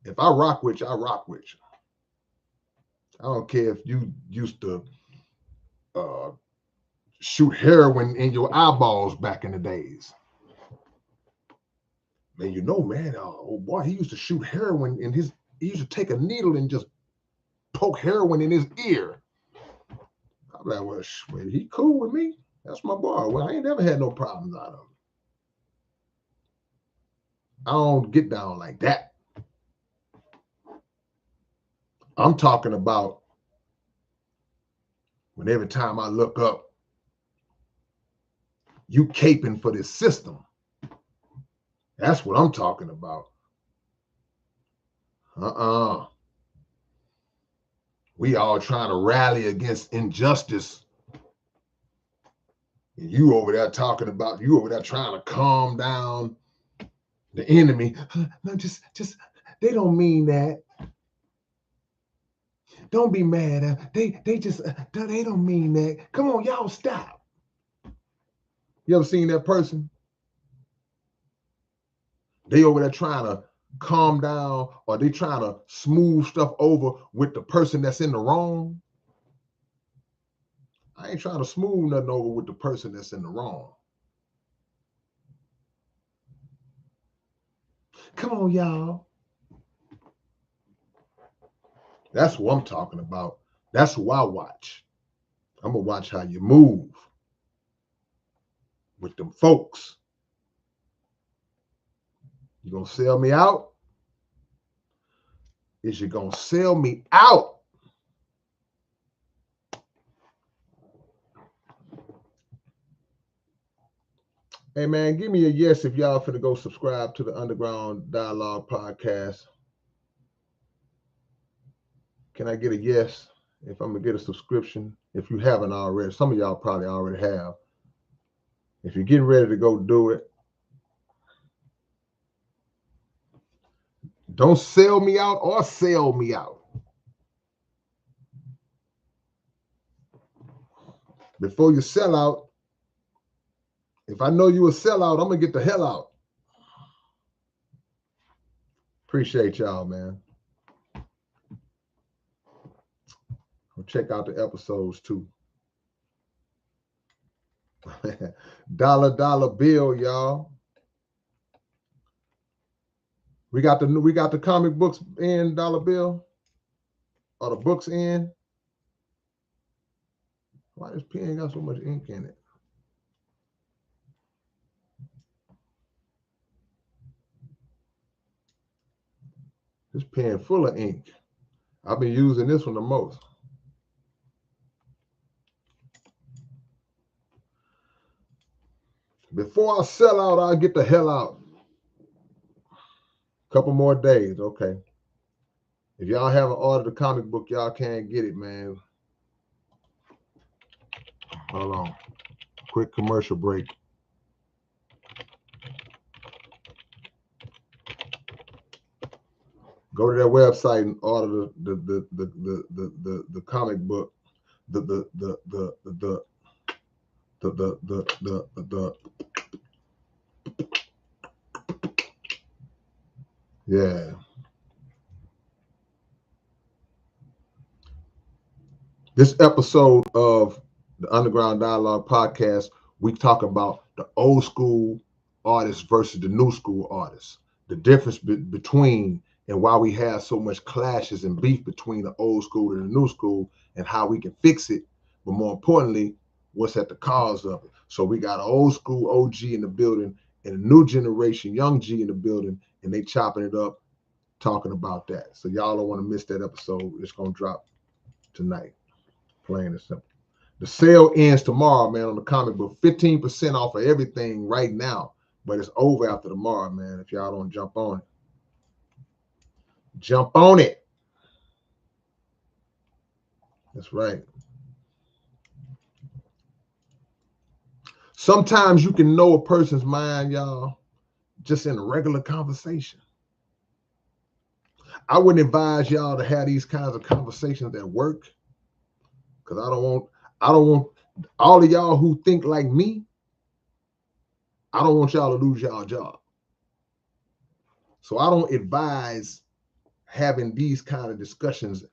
If I rock with you, I rock with you. I don't care if you used to uh, shoot heroin in your eyeballs back in the days. Man, you know, man, oh boy, he used to shoot heroin in his. He used to take a needle and just poke heroin in his ear. I'm like, well, he cool with me. That's my boy. Well, I ain't never had no problems out of him. I don't get down like that. I'm talking about when every time I look up, you caping for this system. That's what I'm talking about. We all trying to rally against injustice. And you over there trying to calm down the enemy. No, just they don't mean that. Don't be mad. They don't mean that. Come on, y'all stop. You ever seen that person? They over there trying to calm down, or they trying to smooth stuff over with the person that's in the wrong. I ain't trying to smooth nothing over with the person that's in the wrong. Come on, y'all. That's what I'm talking about. That's who I watch. I'm going to watch how you move with them folks. You going to sell me out? Is you going to sell me out? Hey, man, give me a yes if y'all finna go subscribe to the Underground Dialogue podcast. Can I get a yes if I'm going to get a subscription? If you haven't already, some of y'all probably already have. If you're getting ready to go do it, don't sell me out or sell me out. Before you sell out, if I know you a sellout, I'm going to get the hell out. Appreciate y'all, man. Check out the episodes too. Dollar bill, y'all. We got the comic books in, dollar bill. Are the books in? Why this pen got so much ink in it? This pen full of ink. I've been using this one the most. Before I sell out, I'll get the hell out. Couple more days, okay. If y'all haven't ordered the comic book, y'all can't get it, man. Hold on. Quick commercial break. Go to their website and order the comic book. The Yeah. This episode of the Underground Dialogue podcast, we talk about the old school artists versus the new school artists, the difference between and why we have so much clashes and beef between the old school and the new school and how we can fix it. But more importantly, what's at the cause of it. So we got an old school OG in the building and a new generation, young G in the building, and they chopping it up, talking about that. So y'all don't want to miss that episode. It's going to drop tonight. Plain and simple. The sale ends tomorrow, man, on the comic book. 15% off of everything right now, but it's over after tomorrow, man. If y'all don't jump on it, jump on it. That's right. Sometimes you can know a person's mind, y'all, just in a regular conversation. I wouldn't advise y'all to have these kinds of conversations at work, because I don't want all of y'all who think like me, I don't want y'all to lose y'all job. So I don't advise having these kind of discussions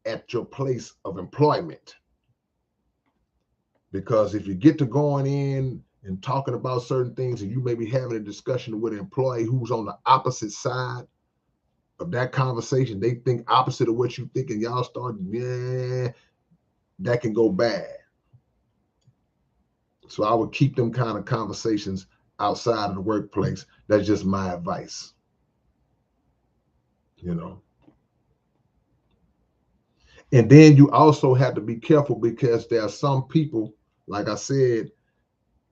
at your place of employment. Because if you get to going in and talking about certain things and you may be having a discussion with an employee who's on the opposite side of that conversation, they think opposite of what you think, and y'all start, that can go bad. So I would keep them kind of conversations outside of the workplace. That's just my advice. You know. And then you also have to be careful, because there are some people, like I said,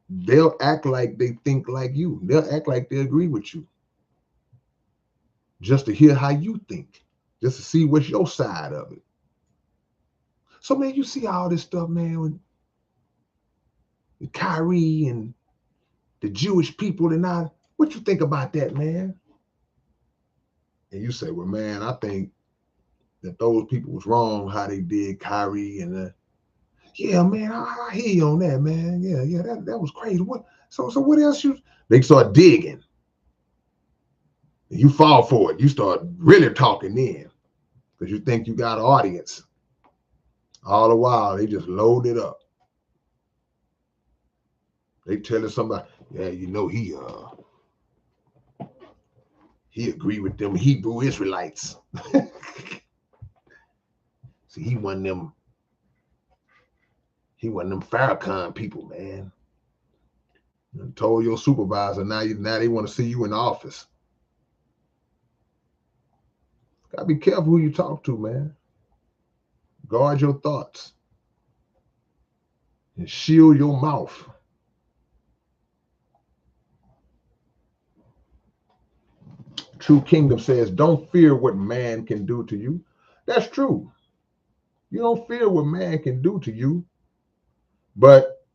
they'll act like they think like you. They'll act like they agree with you, just to hear how you think, just to see what's your side of it. So, man, you see all this stuff, man, with Kyrie and the Jewish people and all. What you think about that, man? And you say, well, man, I think that those people was wrong how they did Kyrie and yeah, man, I hear you on that, man. Yeah, that was crazy. What? So what else They start digging. And you fall for it. You start really talking in because you think you got an audience. All the while, they just load it up. They telling somebody, yeah, you know, he agreed with them Hebrew Israelites. See, he wasn't them Farrakhan people, man. And told your supervisor, now they want to see you in the office. Gotta be careful who you talk to, man. Guard your thoughts and shield your mouth. True Kingdom says, don't fear what man can do to you. That's true. You don't fear what man can do to you, but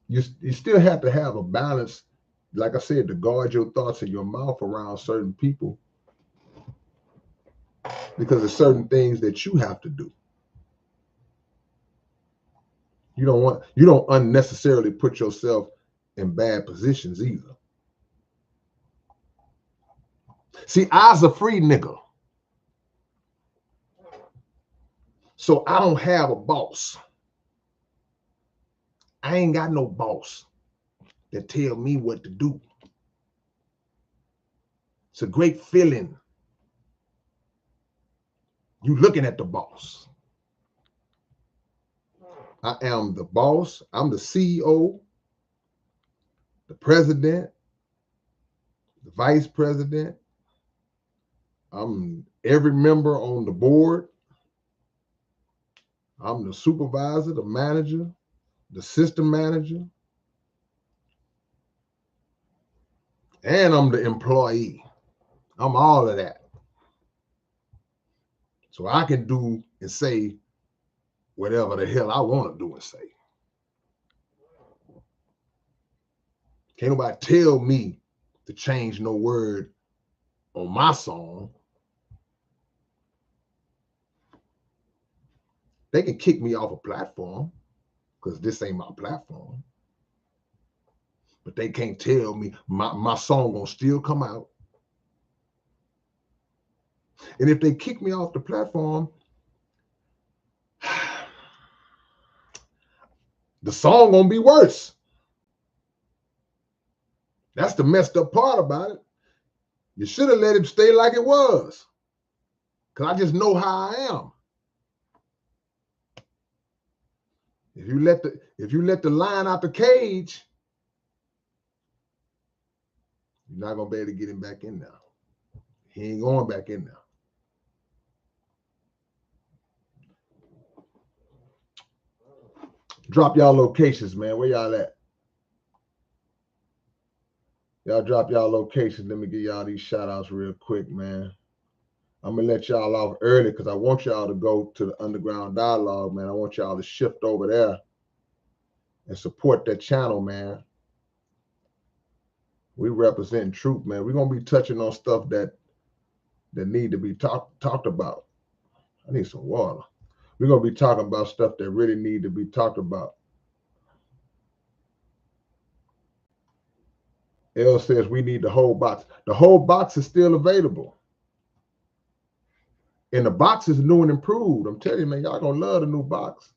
you still have to have a balance, like I said, to guard your thoughts and your mouth around certain people, because there's certain things that you have to do. You don't unnecessarily put yourself in bad positions either. See, I's a free nigga. So I don't have a boss. I ain't got no boss that tell me what to do. It's a great feeling. You looking at the boss. I am the boss. I'm the CEO, the president, the vice president. I'm every member on the board. I'm the supervisor, the manager, the system manager, and I'm the employee. I'm all of that. So I can do and say whatever the hell I want to do and say. Can't nobody tell me to change no word on my song. They can kick me off a platform because this ain't my platform. But they can't tell me my song gonna still come out. And if they kick me off the platform, the song gonna be worse. That's the messed up part about it. You should have let it stay like it was. Because I just know how I am. If you let the lion out the cage, you're not gonna be able to get him back in there. He ain't going back in there. Drop y'all locations, man. Where y'all at? Y'all drop y'all locations. Let me give y'all these shout outs real quick, man. I'm gonna let y'all off early because I want y'all to go to the Underground Dialogue, man. I want y'all to shift over there and support that channel, man. We represent truth, man. We're gonna be touching on stuff that need to be talked about. I need some water. We're gonna be talking about stuff that really need to be talked about. L says we need the whole box. The whole box is still available. And the box is new and improved. I'm telling you, man, y'all gonna love the new box.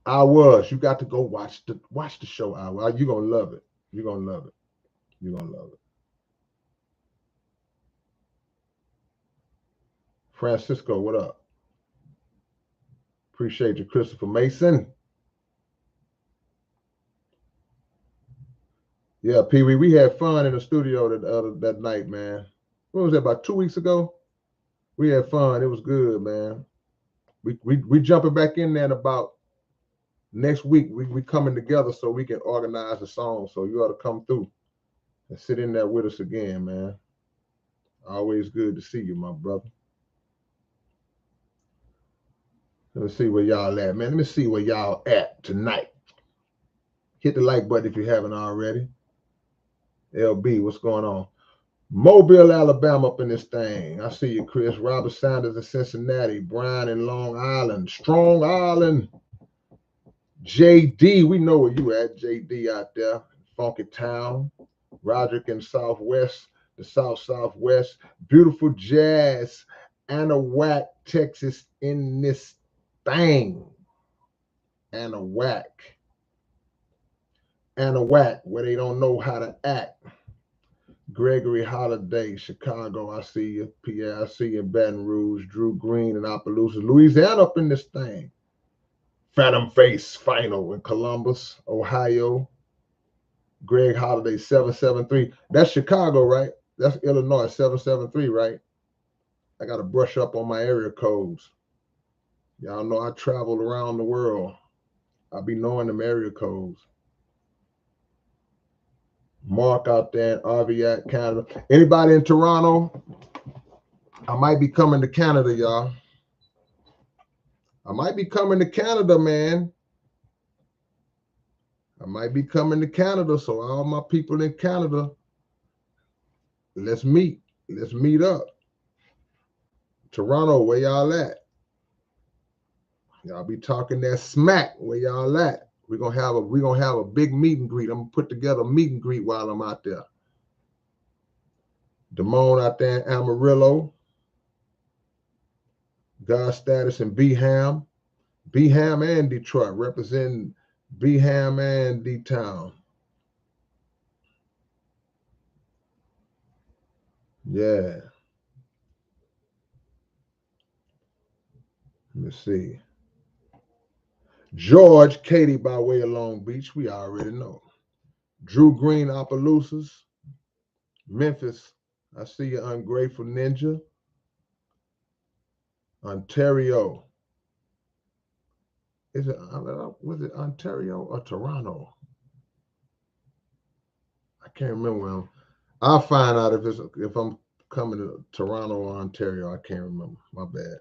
You got to go watch the show. You're gonna love it. You're gonna love it. You're gonna love it. Francisco, what up? Appreciate you, Christopher Mason. Yeah, Pee Wee, we had fun in the studio that night, man. What was that, about 2 weeks ago? We had fun. It was good, man. We jumping back in there in about next week. We coming together so we can organize a song. So you ought to come through and sit in there with us again, man. Always good to see you, my brother. Let me see where y'all at, man. Let me see where y'all at tonight. Hit the like button if you haven't already. LB, what's going on? Mobile, Alabama up in this thing. I see you, Chris. Robert Sanders in Cincinnati. Brian in Long Island. Strong Island. JD, we know where you at. JD out there. Funky Town. Roderick in Southwest. The Southwest. Beautiful Jazz. Anahuac, Texas in this thing. Anahuac, where they don't know how to act. Gregory Holiday, Chicago, I see you. Pierre, I see you in Baton Rouge. Drew Green in Opelousas, Louisiana up in this thing. Phantom Face Final in Columbus, Ohio. Greg Holiday, 773. That's Chicago, right? That's Illinois, 773, right? I got to brush up on my area codes. Y'all know I traveled around the world. I be knowing them area codes. Mark out there in Arviat, Canada. Anybody in Toronto? I might be coming to Canada, y'all. I might be coming to Canada, man. I might be coming to Canada. So all my people in Canada, let's meet. Let's meet up. Toronto, where y'all at? Y'all be talking that smack. Where y'all at? We're gonna have a big meet and greet. I'm gonna put together a meet and greet while I'm out there. Damone out there in Amarillo. God Status in Beham. Beham and Detroit, representing Beham and D-Town. Yeah. Let me see. George, Katie by way of Long Beach, we already know. Drew Green, Opelousas. Memphis, I see you, Ungrateful Ninja. Ontario. Was it Ontario or Toronto? I can't remember. I'll find out if I'm coming to Toronto or Ontario. I can't remember. My bad.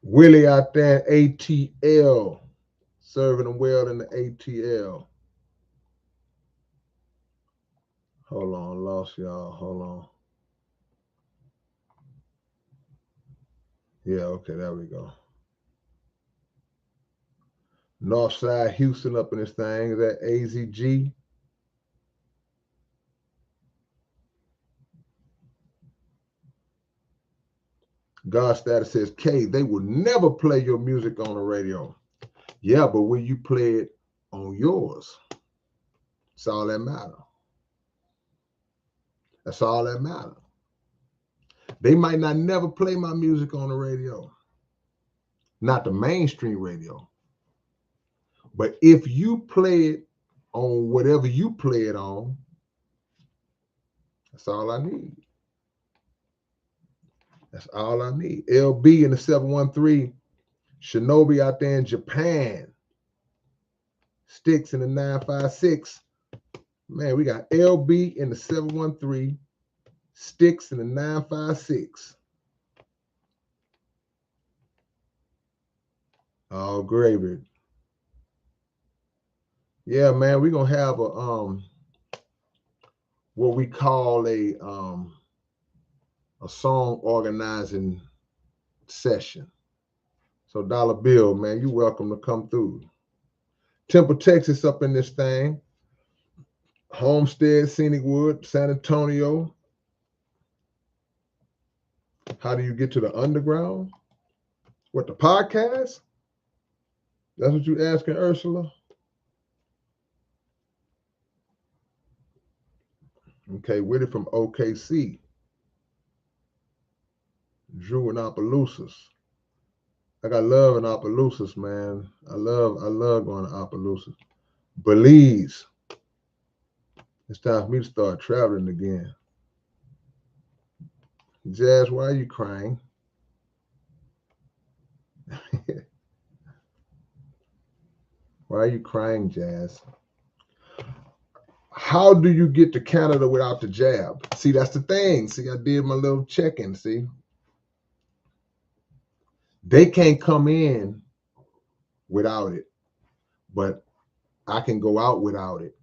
Willie out there in ATL, serving them well in the ATL. Hold on, lost y'all. Hold on. Yeah, okay, there we go. Northside Houston up in this thing. Is that AZG? God Status says, K, they will never play your music on the radio. Yeah, but will you play it on yours? That's all that matters. That's all that matters. They might not never play my music on the radio. Not the mainstream radio. But if you play it on whatever you play it on, that's all I need. That's all I need. LB in the 713, Shinobi out there in Japan, Sticks in the 956. Man, we got LB in the 713, Sticks in the 956. Oh, gravy. Yeah, man, we're gonna have a what we call a song organizing session. So Dollar Bill, man, you're welcome to come through. Temple, Texas up in this thing. Homestead, Scenic Wood, San Antonio. How do you get to the underground? What, the podcast? That's what you asking, Ursula? Okay, Whitty from OKC. Drew in Opelousas. I got love in Opelousas, man. I love going to Opelousas. Belize. It's time for me to start traveling again. Jazz, why are you crying? Why are you crying, Jazz? How do you get to Canada without the jab? See, that's the thing. See, I did my little check-in, see? They can't come in without it, but I can go out without it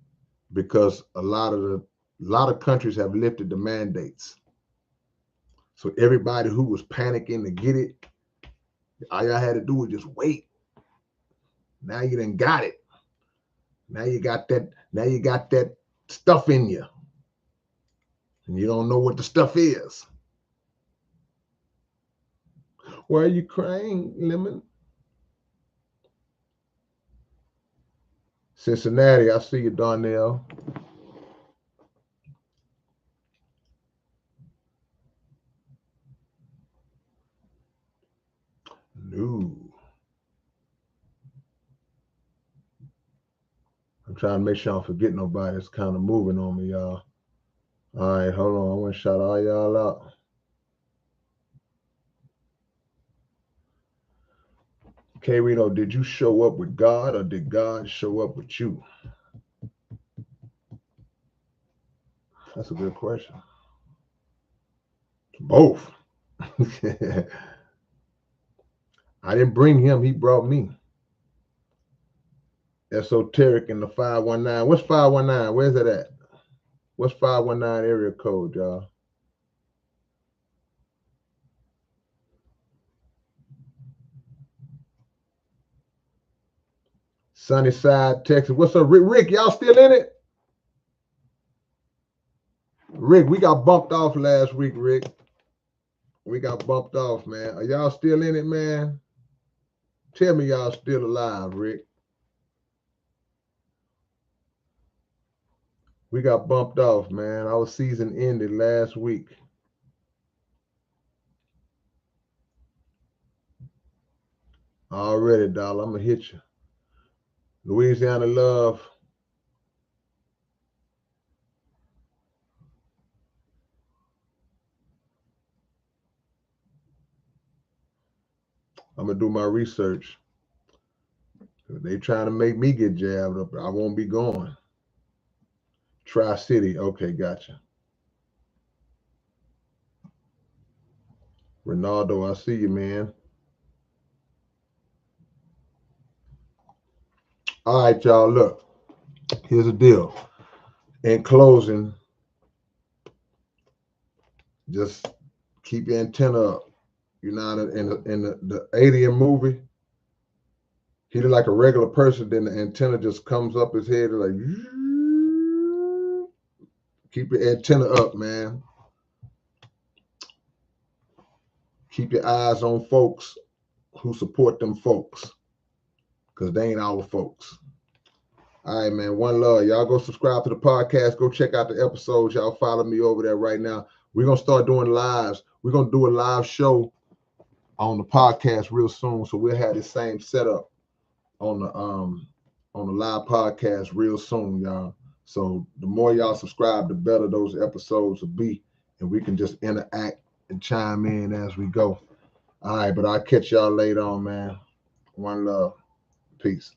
because a lot of countries have lifted the mandates. So everybody who was panicking to get it, all y'all had to do was just wait. Now you done got it. Now you got that stuff in you. And you don't know what the stuff is. Why are you crying, Lemon? Cincinnati, I see you, Darnell. No. I'm trying to make sure I don't forget nobody. It's kind of moving on me, y'all. All right, hold on. I want to shout all y'all out. K-Rino, did you show up with God or did God show up with you? That's a good question. Both. I didn't bring him. He brought me. Esoteric in the 519. What's 519? Where's it at? What's 519 area code, y'all? Sunnyside, Texas. What's up, Rick? Rick, y'all still in it? Rick, we got bumped off last week, Rick. We got bumped off, man. Are y'all still in it, man? Tell me y'all still alive, Rick. We got bumped off, man. Our season ended last week. Already, dollar. I'm going to hit you. Louisiana love. I'm going to do my research. They trying to make me get jabbed up. I won't be going. Tri-City. Okay, gotcha. Ronaldo, I see you, man. All right, y'all, look. Here's the deal. In closing, just keep your antenna up. You know, in the Alien movie, He look like a regular person, then the antenna just comes up his head and like, keep your antenna up, man. Keep your eyes on folks who support them folks, because they ain't our folks. All right, man. One love. Y'all go subscribe to the podcast. Go check out the episodes. Y'all follow me over there right now. We're going to start doing lives. We're going to do a live show on the podcast real soon. So we'll have the same setup on the live podcast real soon, y'all. So the more y'all subscribe, the better those episodes will be. And we can just interact and chime in as we go. All right, but I'll catch y'all later on, man. One love. Peace.